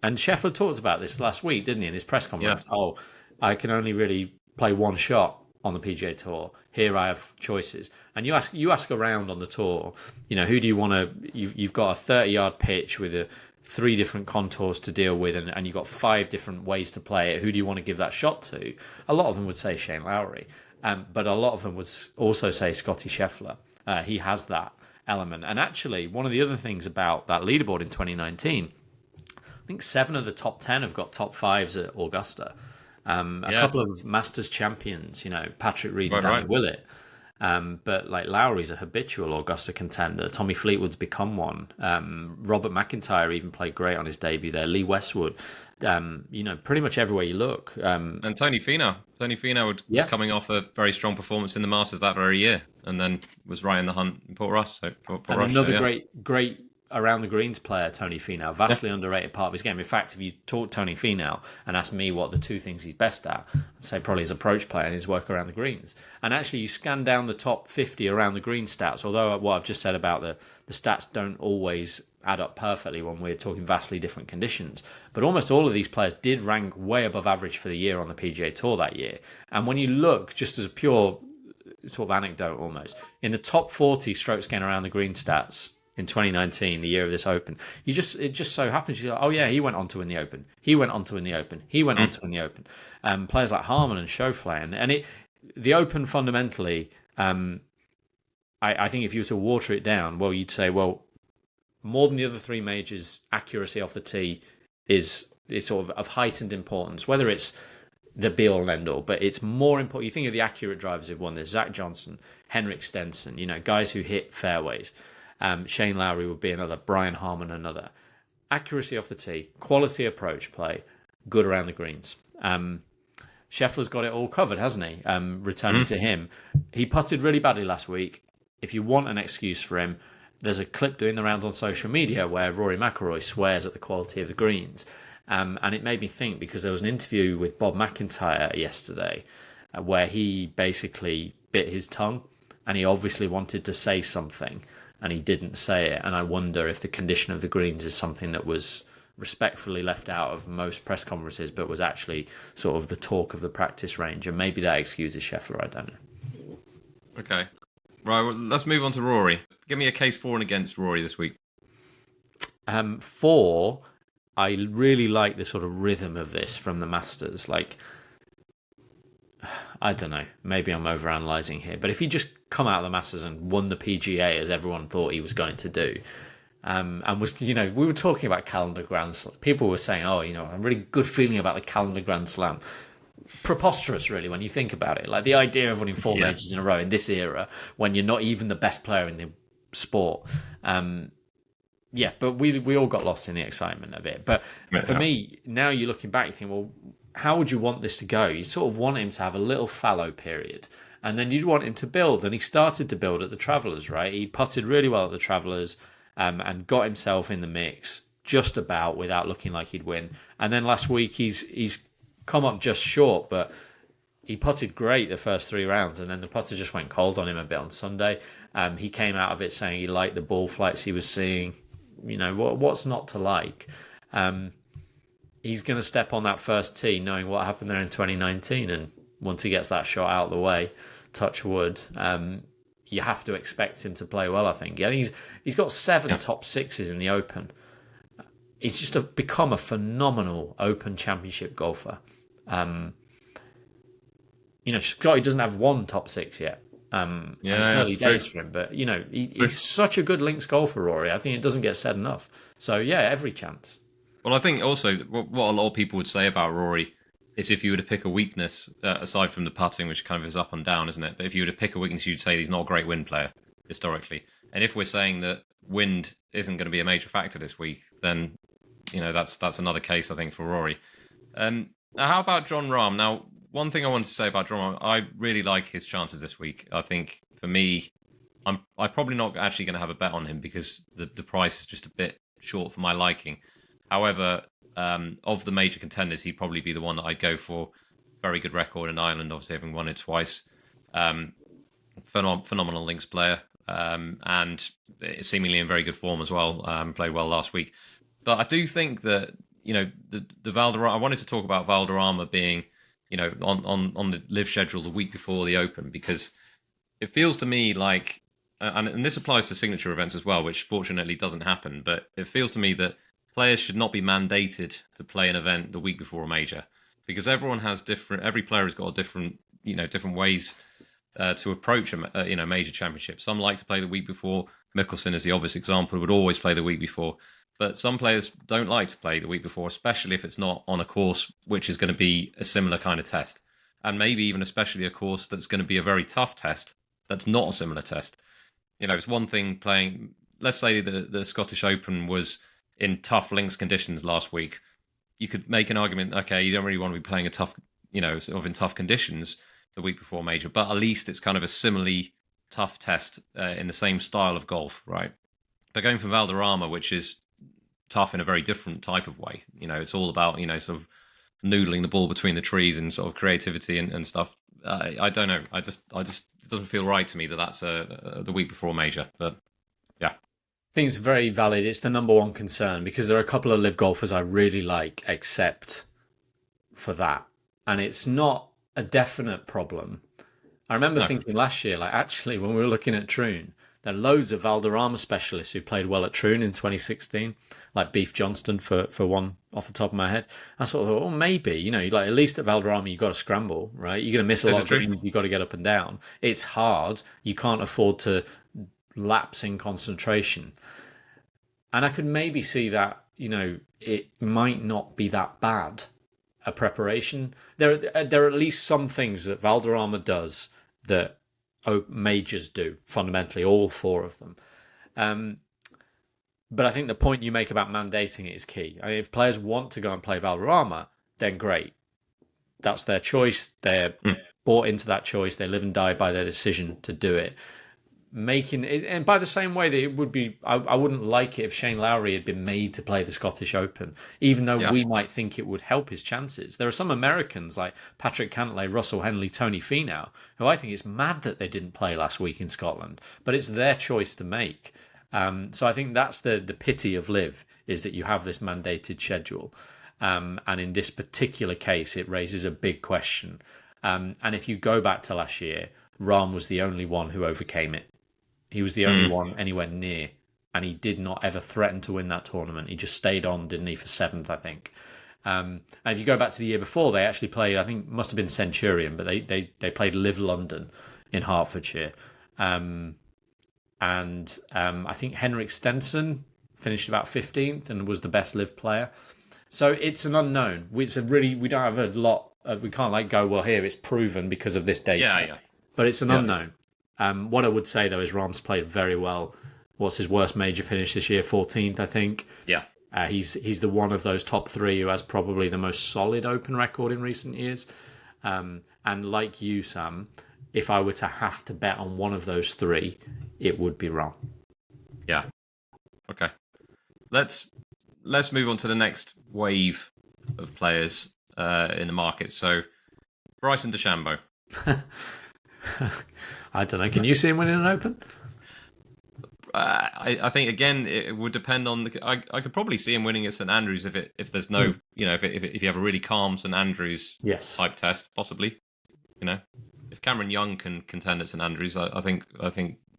C: And Scheffler talked about this last week, didn't he, in his press conference? Yeah. Oh, I can only really play one shot on the PGA Tour. Here I have choices. And you ask around on the tour, who do you want to? You've got a 30-yard pitch with 3 different contours to deal with, and you've got 5 different ways to play it. Who do you want to give that shot to? A lot of them would say Shane Lowry, but a lot of them would also say Scottie Scheffler. He has that element. And actually, one of the other things about that leaderboard in 2019, I think 7 of the top 10 have got top 5s at Augusta. A couple of Masters champions, Patrick Reed and Danny Willett. But like Lowry's a habitual Augusta contender. Tommy Fleetwood's become one. Robert McIntyre even played great on his debut there. Lee Westwood. Pretty much everywhere you look.
D: And Tony Finau. Tony Finau was coming off a very strong performance in the Masters that very year, and then was right in the hunt in Portrush.
C: Another great around the greens player, Tony Finau, vastly underrated part of his game. In fact, if you talk Tony Finau and ask me what the 2 things he's best at, I'd say probably his approach play and his work around the greens. And actually, you scan down the top 50 around the green stats, although what I've just said about the stats don't always add up perfectly when we're talking vastly different conditions. But almost all of these players did rank way above average for the year on the PGA Tour that year. And when you look, just as a pure sort of anecdote almost, in the top 40 strokes gained around the green stats in 2019, the year of this Open, it just so happens you're like, oh yeah, he went on to win the Open. He went on to win the Open. He went on to win the Open. Players like Harman and Schauffele, and the Open fundamentally, I think if you were to water it down, well, you'd say, well, more than the other 3 majors, accuracy off the tee is sort of heightened importance. Whether it's the be-all and end-all, but it's more important. You think of the accurate drivers who've won this: Zach Johnson, Henrik Stenson, guys who hit fairways. Shane Lowry would be another, Brian Harman another. Accuracy off the tee, quality approach play, good around the greens. Scheffler's got it all covered, hasn't he? Returning to him, he putted really badly last week. If you want an excuse for him, there's a clip doing the rounds on social media where Rory McIlroy swears at the quality of the greens. And it made me think, because there was an interview with Bob MacIntyre yesterday where he basically bit his tongue, and he obviously wanted to say something, and he didn't say it. And I wonder if the condition of the greens is something that was respectfully left out of most press conferences, but was actually sort of the talk of the practice range. And maybe that excuses Scheffler, I don't know.
D: Okay. Right, well, let's move on to Rory. Give me a case for and against Rory this week.
C: For, I really like the sort of rhythm of this from the Masters. Like, I don't know, maybe I'm overanalyzing here, but if he just come out of the Masters and won the PGA as everyone thought he was going to do, and was, we were talking about calendar Grand Slam. People were saying, oh, a really good feeling about the calendar Grand Slam. Preposterous, really, when you think about it. Like the idea of winning 4 majors in a row in this era, when you're not even the best player in the sport. But we all got lost in the excitement of it. But for me, now you're looking back, you think, well, how would you want this to go? You sort of want him to have a little fallow period, and then you'd want him to build. And he started to build at the Travellers, right? He putted really well at the Travellers. and got himself in the mix just about without looking like he'd win. And then last week he's come up just short, but he putted great the first 3 rounds, and then the putter just went cold on him a bit on Sunday. He came out of it saying he liked the ball flights he was seeing. You know, what's not to like? He's going to step on that first tee knowing what happened there in 2019, and once he gets that shot out of the way, touch wood, you have to expect him to play well, I think. Yeah, he's got 7 top 6s in the Open. He's just become a phenomenal Open Championship golfer. You know, Scotty doesn't have 1 top 6 yet. And it's early days for him, but you know, he's such a good links golfer, Rory. I think it doesn't get said enough. So yeah, every chance.
D: Well, I think also what a lot of people would say about Rory is if you were to pick a weakness, aside from the putting, which kind of is up and down, isn't it? But if you were to pick a weakness, you'd say he's not a great wind player historically. And if we're saying that wind isn't going to be a major factor this week, then you know that's another case, I think, for Rory. Now, how about Jon Rahm? Now, one thing I wanted to say about Jon Rahm, I really like his chances this week. I think for me, I'm probably not actually going to have a bet on him because the price is just a bit short for my liking. However, of the major contenders, he'd probably be the one that I'd go for. Very good record in Ireland, obviously having won it twice. Phenomenal links player, and seemingly in very good form as well. Played well last week. But I do think that, you know, the Valderrama, I wanted to talk about Valderrama being, you know, on the live schedule the week before the Open, because it feels to me like, and this applies to signature events as well, which fortunately doesn't happen, but it feels to me that players should not be mandated to play an event the week before a major, because every player has got a different ways to approach a major championship. Some like to play the week before. Mickelson is the obvious example, would always play the week before. But some players don't like to play the week before, especially if it's not on a course which is going to be a similar kind of test. And maybe even especially a course that's going to be a very tough test that's not a similar test. You know, it's one thing playing, let's say the Scottish Open was in tough links conditions last week. You could make an argument, okay, you don't really want to be playing a tough, you know, sort of in tough conditions the week before major, but at least it's kind of a similarly tough test in the same style of golf, right? But going from Valderrama, which is tough in a very different type of way. You know, it's all about, you know, sort of noodling the ball between the trees and sort of creativity and stuff. I don't know. I just it doesn't feel right to me that that's the week before major. But yeah,
C: I think it's very valid. It's the number one concern because there are a couple of live golfers I really like, except for that, and it's not a definite problem. I remember thinking last year, like actually when we were looking at Troon, there are loads of Valderrama specialists who played well at Troon in 2016, like Beef Johnston for one off the top of my head. I sort of thought, well, maybe, you know, like at least at Valderrama you've got to scramble, right? You're going to miss a lot of greens, you've got to get up and down. It's hard. You can't afford to lapse in concentration. And I could maybe see that, you know, it might not be that bad a preparation. There are at least some things that Valderrama does that majors do, fundamentally, all 4 of them. But I think the point you make about mandating it is key. I mean, if players want to go and play Valderrama, then great. That's their choice. They're bought into that choice. They live and die by their decision to do it. Making it, and by the same way that it would be, I wouldn't like it if Shane Lowry had been made to play the Scottish Open, even though we might think it would help his chances. There are some Americans like Patrick Cantlay, Russell Henley, Tony Finau, who I think it's mad that they didn't play last week in Scotland, but it's their choice to make. So I think that's the pity of live, is that you have this mandated schedule. And in this particular case, it raises a big question. And if you go back to last year, Rahm was the only one who overcame it. He was the only one anywhere near, and he did not ever threaten to win that tournament. He just stayed on, didn't he, for 7th, I think. And if you go back to the year before, they actually played, I think, must have been Centurion, but they played Live London in Hertfordshire. And I think Henrik Stenson finished about 15th and was the best Live player. So it's an unknown. We don't have a lot of, we can't like go, well, here it's proven because of this data.
D: Yeah.
C: But it's an unknown. What I would say, though, is Rahm's played very well. What's his worst major finish this year? 14th, I think.
D: Yeah.
C: He's the one of those top 3 who has probably the most solid Open record in recent years. And like you, Sam, if I were to have to bet on one of those 3, it would be Rahm.
D: Yeah. Okay. Let's move on to the next wave of players in the market. So Bryson DeChambeau.
C: I don't know. Can you see him winning an Open?
D: I think again it would depend on the. I could probably see him winning at St Andrews if there's no if you have a really calm St Andrews type test, possibly. If Cameron Young can contend at St Andrews, I think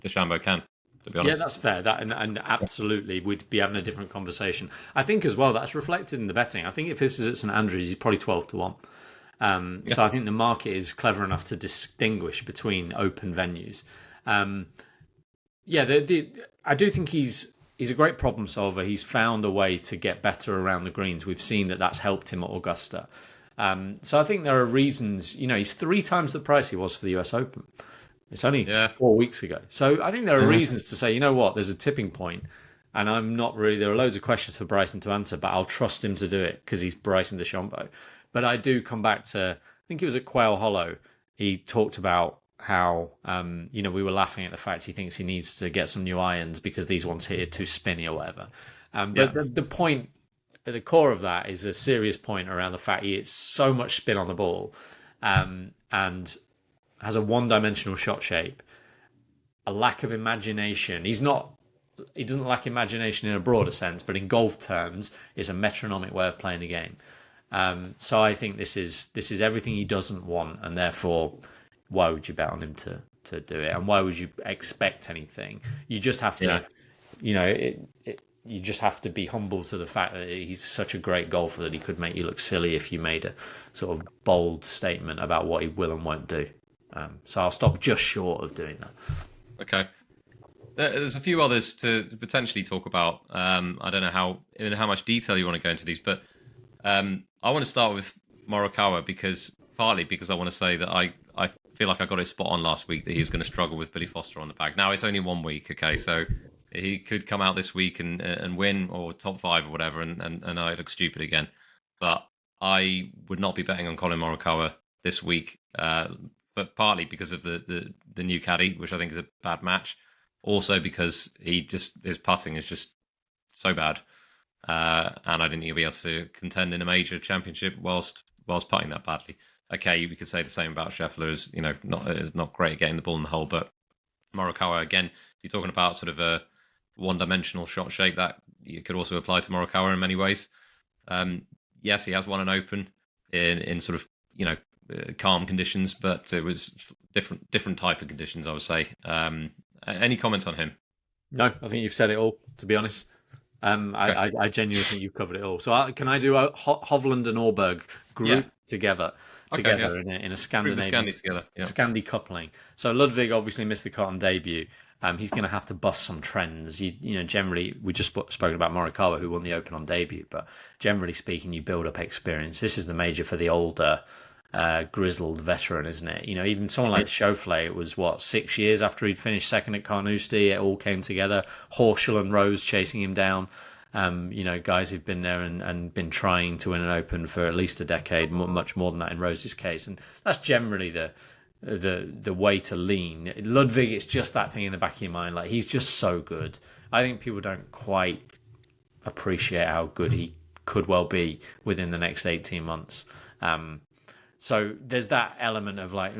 D: DeChambeau can. To be honest.
C: Yeah, that's fair. That and absolutely, we'd be having a different conversation. I think as well that's reflected in the betting. I think if this is at St Andrews, he's probably 12-1. So I think the market is clever enough to distinguish between open venues. I do think he's a great problem solver. He's found a way to get better around the greens. We've seen that's helped him at Augusta. So I think there are reasons. He's 3 times the price he was for the US Open. It's only 4 weeks ago. So I think there are reasons to say, you know what, there's a tipping point, and I'm not really. There are loads of questions for Bryson to answer, but I'll trust him to do it because he's Bryson DeChambeau. But I do come back to, I think it was at Quail Hollow. He talked about how we were laughing at the fact he thinks he needs to get some new irons because these ones here are too spinny or whatever. But the point at the core of that is a serious point around the fact he hits so much spin on the ball and has a one-dimensional shot shape, a lack of imagination. He doesn't lack imagination in a broader sense, but in golf terms, it's a metronomic way of playing the game. So I think this is everything he doesn't want, and therefore, why would you bet on him to do it? And why would you expect anything? You just have to, you just have to be humble to the fact that he's such a great golfer that he could make you look silly if you made a sort of bold statement about what he will and won't do. So I'll stop just short of doing that.
D: Okay. There's a few others to potentially talk about. I don't know how much detail you want to go into these, but I want to start with Morikawa partly because I want to say that I feel like I got it spot on last week that he was going to struggle with Billy Foster on the bag. Now it's only 1 week, okay, so he could come out this week and win or top 5 or whatever, and I look stupid again. But I would not be betting on Colin Morikawa this week, but partly because of the new caddy, which I think is a bad match. Also because his putting is just so bad. And I didn't think he'd be able to contend in a major championship whilst putting that badly. Okay, we could say the same about Scheffler, is not great at getting the ball in the hole, but Morikawa, again, if you're talking about sort of a one-dimensional shot shape, that you could also apply to Morikawa in many ways. Yes, he has won an Open in sort of calm conditions, but it was different type of conditions, I would say. Any comments on him?
C: No, I think you've said it all, to be honest. Okay. I genuinely think you've covered it all. So can I do a Hovland and Aberg group together in a Scandinavian Scandi coupling? So Ludwig obviously missed the cut on debut. He's going to have to bust some trends. Generally, we just spoken about Morikawa, who won the Open on debut, but generally speaking, you build up experience. This is the major for the older, grizzled veteran, isn't it? Even someone like Scheffler, it was 6 years after he'd finished second at Carnoustie, it all came together. Horschel and Rose chasing him down. Guys who've been there and been trying to win an Open for at least a decade, much more than that in Rose's case, and that's generally the way to lean. Ludwig, it's just that thing in the back of your mind, like he's just so good. I think people don't quite appreciate how good he could well be within the next 18 months. So there's that element of like,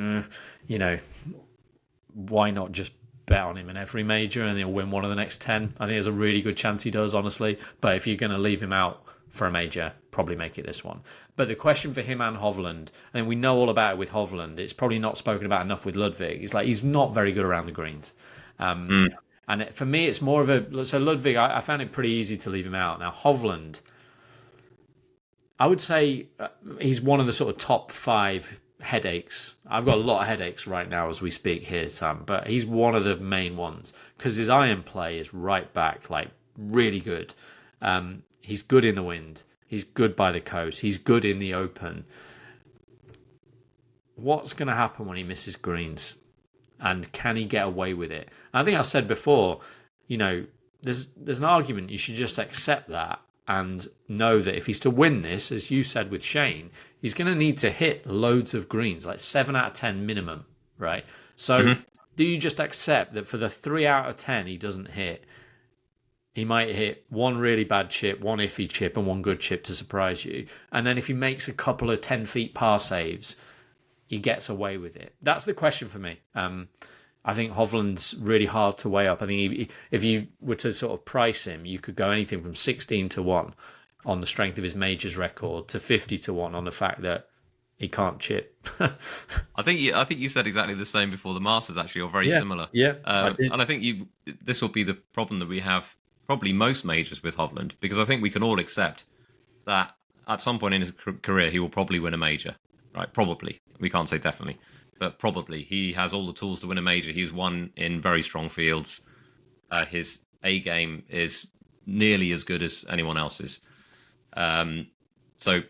C: why not just bet on him in every major and he'll win one of the next 10? I think there's a really good chance he does, honestly. But if you're going to leave him out for a major, probably make it this one. But the question for him and Hovland, I think we know all about it with Hovland. It's probably not spoken about enough with Ludwig. It's like he's not very good around the greens. And for me, it's more of a... So Ludwig, I found it pretty easy to leave him out. Now, Hovland... I would say he's one of the sort of top 5 headaches. I've got a lot of headaches right now as we speak here, Sam, but he's one of the main ones because his iron play is right back, like really good. He's good in the wind. He's good by the coast. He's good in the Open. What's going to happen when he misses greens? And can he get away with it? I think I said before, there's an argument you should just accept that and know that if he's to win this, as you said with Shane, he's going to need to hit loads of greens, like 7 out of 10 minimum, right? So do you just accept that for the 3 out of 10 he doesn't hit, he might hit one really bad chip, one iffy chip, and one good chip to surprise you. And then if he makes a couple of 10 feet par saves, he gets away with it. That's the question for me. I think Hovland's really hard to weigh up. I think if you were to sort of price him, you could go anything from 16 to 1 on the strength of his majors record to 50 to 1 on the fact that he can't chip.
D: I think you said exactly the same before the Masters, actually, or very similar.
C: Yeah,
D: and I think this will be the problem that we have probably most majors with Hovland, because I think we can all accept that at some point in his career he will probably win a major, right? Probably. We can't say definitely, but probably. He has all the tools to win a major. He's won in very strong fields. His A game is nearly as good as anyone else's. So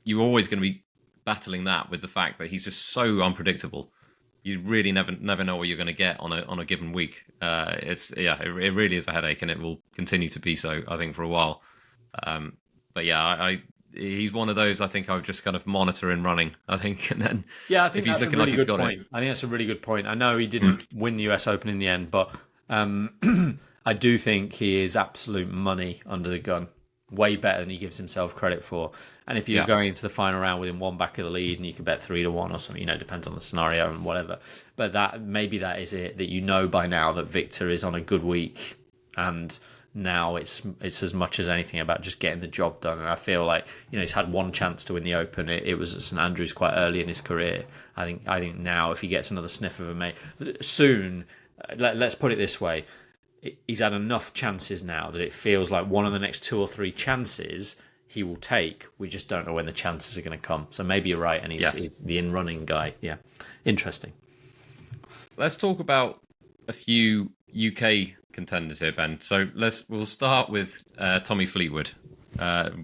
D: you're always going to be battling that with the fact that he's just so unpredictable. You really never know what you're going to get on a given week. It really is a headache, and it will continue to be so, I think, for a while. But yeah, he's one of those. I think I would just kind of monitor in running. I think, and then
C: I think
D: if he's looking like he's got it.
C: I think that's a really good point. I know he didn't win the US Open in the end, but I do think he is absolute money under the gun. Way better than he gives himself credit for. And if you're going into the final round with him one back of the lead, and you can bet 3 to 1 or something, depends on the scenario and whatever. But that is it. That by now that Victor is on a good week, and now it's as much as anything about just getting the job done. And I feel like he's had one chance to win the Open. It was at St Andrews quite early in his career. I think now if he gets another sniff of a mate soon, let's put it this way. He's had enough chances now that it feels like one of the next 2 or 3 chances he will take. We just don't know when the chances are going to come. So maybe you're right, and he's the in-running guy. Yeah, interesting.
D: Let's talk about a few UK contenders here, Ben. So we'll start with Tommy Fleetwood,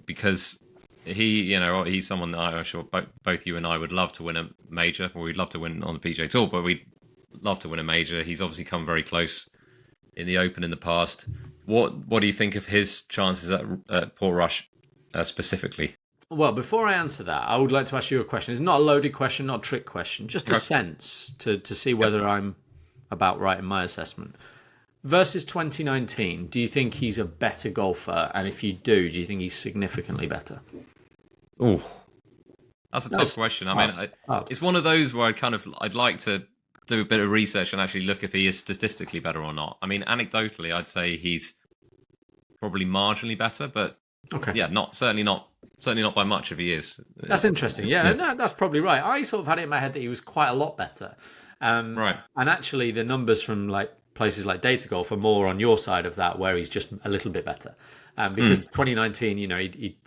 D: because he's someone that I'm sure both you and I would love to win a major, or we'd love to win on the PGA Tour, but we'd love to win a major. He's obviously come very close in the Open in the past. What do you think of his chances at Portrush specifically?
C: Well, before I answer that, I would like to ask you a question. It's not a loaded question, not a trick question, just a sense to see whether I'm about right in my assessment. Versus 2019, do you think he's a better golfer? And if you do you think he's significantly better?
D: Oh, that's a tough question. I mean, it's one of those where I'd like to do a bit of research and actually look if he is statistically better or not. I mean, anecdotally, I'd say he's probably marginally better, but certainly not by much if he is.
C: That's interesting. Yeah, no, that's probably right. I sort of had it in my head that he was quite a lot better.
D: Right.
C: And actually, the numbers from places like Data Golf are more on your side of that, where he's just a little bit better. Because 2019,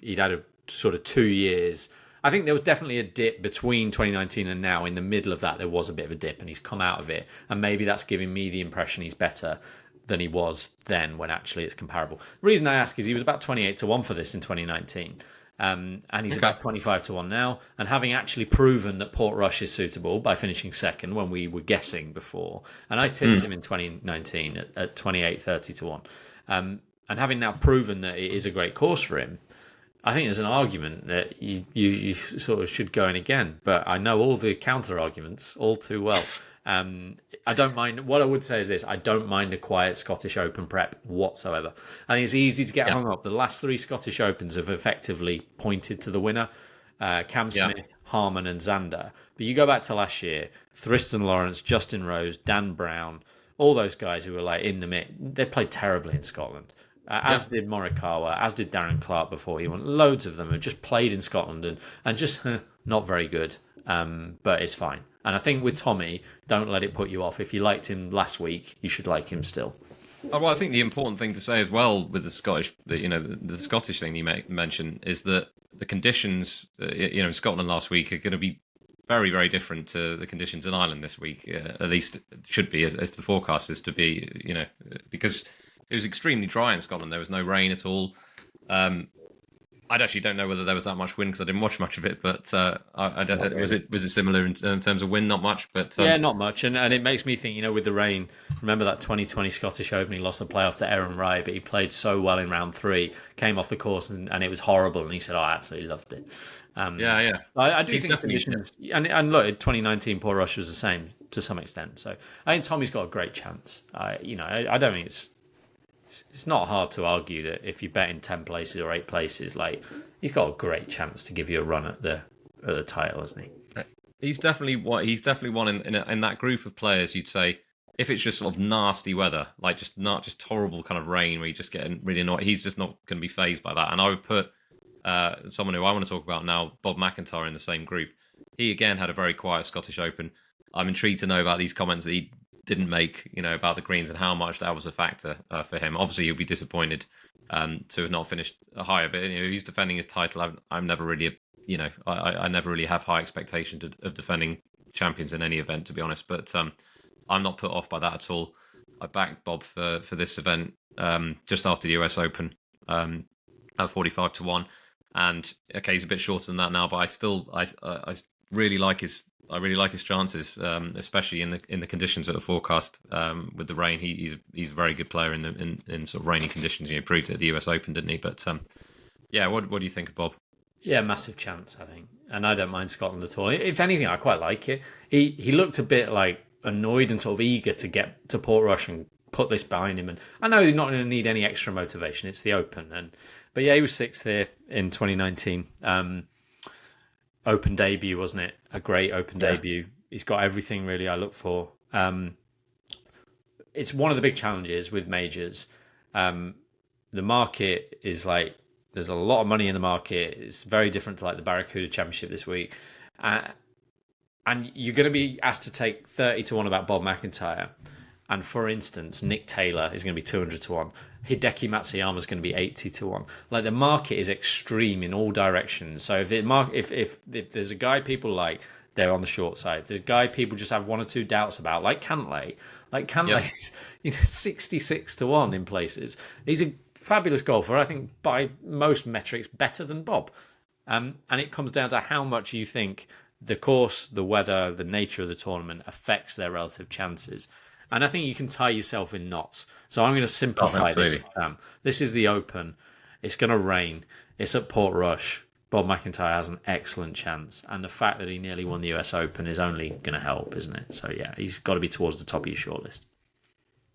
C: he'd had a sort of 2 years. I think there was definitely a dip between 2019 and now. In the middle of that, there was a bit of a dip, and he's come out of it. And maybe that's giving me the impression he's better than he was then, when actually it's comparable. The reason I ask is he was about 28 to 1 for this in 2019. And he's about 25 to 1 now. And having actually proven that Portrush is suitable by finishing second when we were guessing before. And I tipped him in 2019 at 28, 30 to 1. And having now proven that it is a great course for him, I think there's an argument that you sort of should go in again, but I know all the counter arguments all too well. I don't mind. What I would say is this: I don't mind a quiet Scottish Open prep whatsoever. I think it's easy to get hung up. The last 3 Scottish Opens have effectively pointed to the winner: Cam Smith, Harman, and Xander. But you go back to last year: Thriston Lawrence, Justin Rose, Dan Brown, all those guys who were in the mix. They played terribly in Scotland. As did Morikawa, as did Darren Clark before he won. Loads of them have just played in Scotland and just not very good, but it's fine. And I think with Tommy, don't let it put you off. If you liked him last week, you should like him still.
D: Oh, well, I think the important thing to say as well with the Scottish, the Scottish thing you mentioned is that the conditions, in Scotland last week are going to be very, very different to the conditions in Ireland this week. At least it should be, if the forecast is to be, because it was extremely dry in Scotland. There was no rain at all. I actually don't know whether there was that much wind because I didn't watch much of it. But I don't. Really. Was it similar in terms of wind? Not much, but
C: yeah, not much. And it makes me think, with the rain. Remember that 2020 Scottish Open? He lost the playoff to Aaron Rai, but he played so well in round 3. Came off the course and it was horrible. And he said, "I absolutely loved it."
D: Yeah.
C: I do think conditions. And look, 2019 Portrush was the same to some extent. So I think Tommy's got a great chance. I don't think it's it's not hard to argue that if you bet in 10 places or 8 places, like he's got a great chance to give you a run at the title, hasn't he?
D: He's definitely one in that group of players. You'd say if it's just sort of nasty weather, like just horrible kind of rain where you just getting really annoyed, he's just not going to be fazed by that. And I would put someone who I want to talk about now, Bob MacIntyre, in the same group. He again had a very quiet Scottish Open. I'm intrigued to know about these comments that he didn't make, about the greens and how much that was a factor for him. Obviously, he'll be disappointed to have not finished higher, but he's defending his title. I'm never really, I never really have high expectations of defending champions in any event, to be honest. But I'm not put off by that at all. I backed Bob for this event just after the US Open at 45-1, and okay, he's a bit shorter than that now, but I really like his chances, especially in the conditions that are forecast with the rain. He's a very good player in sort of rainy conditions. He proved it at the US Open, didn't he? But yeah, what do you think of Bob?
C: Yeah, massive chance, I think, and I don't mind Scotland at all. If anything, I quite like it. He looked a bit like annoyed and sort of eager to get to Portrush and put this behind him. And I know he's not going to need any extra motivation. It's the Open, but yeah, he was 6th here in 2019. Open debut, wasn't it? A great Open debut. He's got everything really I look for. It's one of the big challenges with majors. The market is like, there's a lot of money in the market. It's very different to like the Barracuda Championship this week. And you're going to be asked to take 30-1 about Bob MacIntyre. And for instance, Nick Taylor is going to be 200-1. Hideki Matsuyama is going to be 80-1. Like, the market is extreme in all directions. So if there's a guy people like, they're on the short side. If there's a guy people just have one or two doubts about, like Cantlay. Cantlay's 66-1 in places. He's a fabulous golfer. I think by most metrics better than Bob. And it comes down to how much you think the course, the weather, the nature of the tournament affects their relative chances. And I think you can tie yourself in knots. So I'm going to simplify this. This is the Open. It's going to rain. It's at Portrush. Bob MacIntyre has an excellent chance. And the fact that he nearly won the US Open is only going to help, isn't it? So yeah, he's got to be towards the top of your shortlist.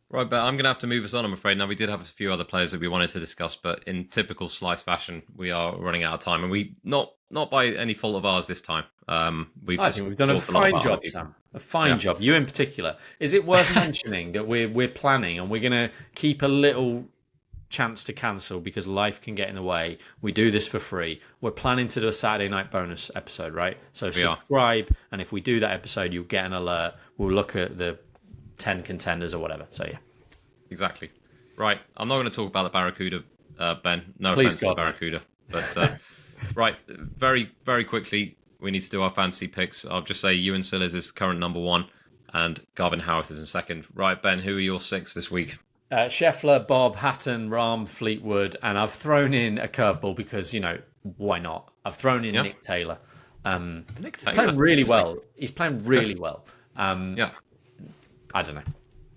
D: Right, but I'm going to have to move us on, I'm afraid. Now, we did have a few other players that we wanted to discuss, but in typical Slice fashion, we are running out of time. And we, not by any fault of ours this time. I
C: think we've done a fine job, Sam. A fine job. You in particular. Is it worth mentioning that we're planning and we're going to keep a little chance to cancel because life can get in the way? We do this for free. We're planning to do a Saturday night bonus episode, right? So subscribe, and if we do that episode, you'll get an alert. We'll look at the 10 contenders or whatever. So yeah,
D: exactly. Right, I'm not going to talk about the Barracuda, Ben. No
C: Please,
D: offense to the Barracuda, but right, very very quickly, we need to do our fantasy picks. I'll just say Ewan Sillis is current number 1 and Gavin Howarth is in second. Right, Ben, who are your 6 this week?
C: Scheffler, Bob, Hatton, Rahm, Fleetwood, and I've thrown in a curveball because, why not? I've thrown in Nick Taylor.
D: Nick Taylor?
C: Playing really well. He's playing really well. I don't know.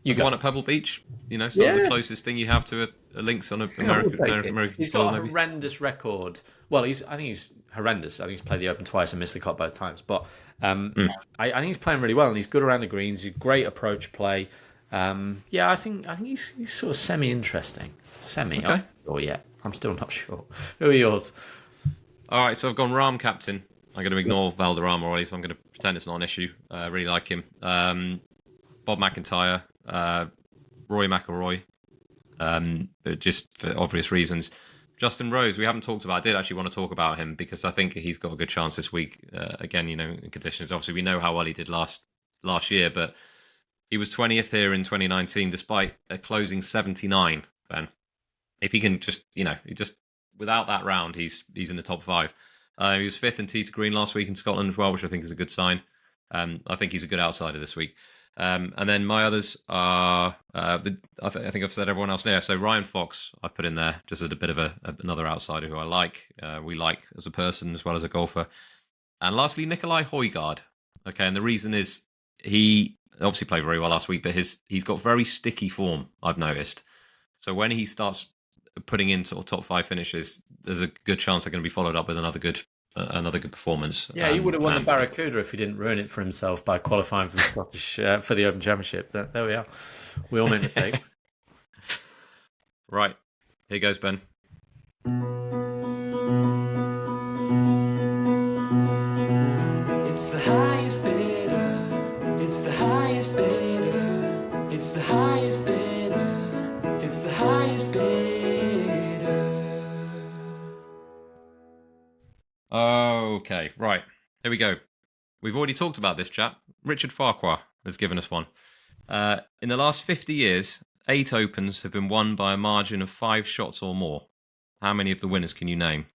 C: You
D: won at Pebble Beach, the closest thing you have to a links on American
C: He's got a horrendous record. Well, I think he's horrendous. I think he's played the Open twice and missed the cut both times. But I think he's playing really well, and he's good around the greens. He's great approach play. I think he's sort of semi-interesting. Okay. I'm still not sure. Who are yours?
D: All right, so I've gone Rahm captain. I'm going to ignore Valderrama already, so I'm going to pretend it's not an issue. I really like him. Bob MacIntyre, Rory McIlroy, just for obvious reasons. Justin Rose, we haven't talked about. I did actually want to talk about him because I think he's got a good chance this week. Again, in conditions. Obviously, we know how well he did last year, but he was 20th here in 2019 despite a closing 79. Ben, if he can just, without that round, he's in the top 5. He was 5th in tee to green last week in Scotland as well, which I think is a good sign. I think he's a good outsider this week. And then my others are, I think I've said everyone else there. So Ryan Fox, I've put in there just as a bit of another outsider who I like. We like as a person as well as a golfer. And lastly, Nikolai Højgaard. Okay, and the reason is he obviously played very well last week, but he's got very sticky form, I've noticed. So when he starts putting in sort of top 5 finishes, there's a good chance they're going to be followed up with another good performance.
C: Yeah, he would have won the Barracuda if he didn't ruin it for himself by qualifying for the Scottish for the Open Championship. There we are. We all make mistakes.
D: Right. Here goes, Ben.
E: It's the highest bidder. It's the highest bidder. It's the highest bidder. It's the highest bidder.
D: Okay, right. Here we go. We've already talked about this chap. Richard Farquhar has given us one. In the last 50 years, 8 Opens have been won by a margin of 5 shots or more. How many of the winners can you name?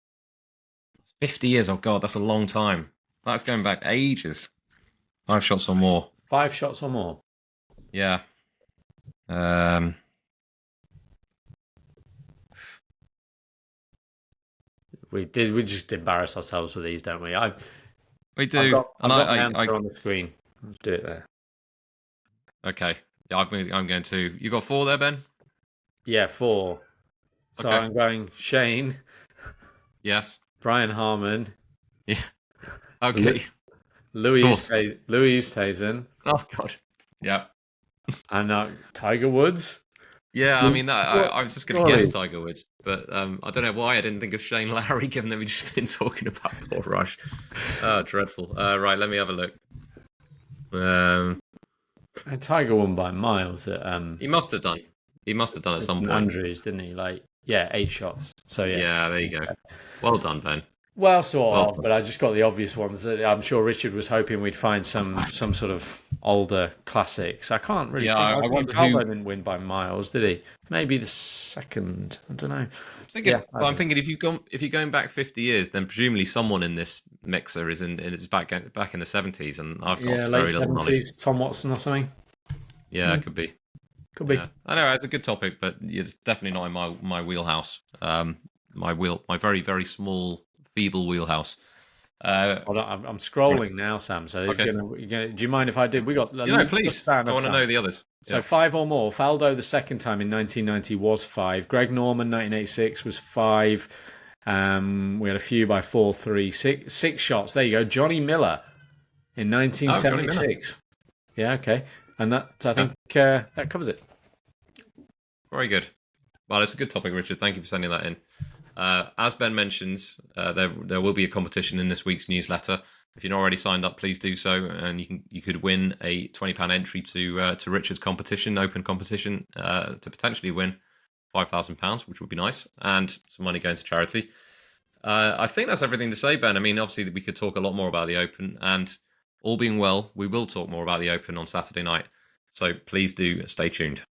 D: 50 years, oh God, that's a long time. That's going back ages. 5 shots or more.
C: 5 shots or more.
D: Yeah.
C: We just embarrass ourselves with these, don't we?
D: We do.
C: I've got the
D: I
C: answer on the screen. Let's do it there.
D: Okay. Yeah, I'm going to. You got 4 there, Ben?
C: Yeah, 4. So
D: Okay.
C: I'm going Shane,
D: Yes.
C: Brian Harmon,
D: Yeah. Okay.
C: Louis
D: Toss.
C: Oosthuizen,
D: Oh God. Yeah.
C: and Tiger Woods.
D: Yeah, I mean, I was just going to
C: Surely.
D: guess Tiger Woods, but I don't know why I didn't think of Shane Lowry, given that we've just been talking about Portrush. Oh, dreadful. Right, let me have a look.
C: And Tiger won by miles at
D: He must have done. He must have done at some
C: St
D: point.
C: Andrews, didn't he? 8 shots. So
D: Yeah, there you go. Well done, Ben.
C: Well, sort
D: Well
C: of,
D: done.
C: but I just got the obvious ones. I'm sure Richard was hoping we'd find some sort of older classics. I can't really.
D: Yeah,
C: think.
D: I wonder
C: Calvo
D: who-
C: didn't win by miles, did he? Maybe the second. I don't know.
D: I'm thinking if you're going back 50 years, then presumably someone in this mixer is back in the 70s, and I've got
C: late
D: very little knowledge.
C: 70s, Tom Watson or something.
D: Yeah, it could be.
C: Could be.
D: Yeah. I know it's a good topic, but it's definitely not in my wheelhouse. My very very small, feeble wheelhouse.
C: Hold on, I'm scrolling now, Sam. So
D: Okay.
C: do you mind if I did? We got.
D: Please. I want to know the others.
C: So
D: Yeah.
C: 5 or more. Faldo the second time in 1990 was 5. Greg Norman 1986 was 5. We had a few by 4, 3, 6. 6 shots. There you go. Johnny Miller in 1976. Yeah, okay. And that I think that covers it.
D: Very good. Well, it's a good topic, Richard. Thank you for sending that in. As Ben mentions, there will be a competition in this week's newsletter. If you're not already signed up, please do so, and you could win a £20 entry to Richard's competition, open competition, to potentially win £5,000, which would be nice, and some money going to charity. I think that's everything to say, Ben. I mean, obviously we could talk a lot more about the Open, and all being well, we will talk more about the Open on Saturday night. So please do stay tuned.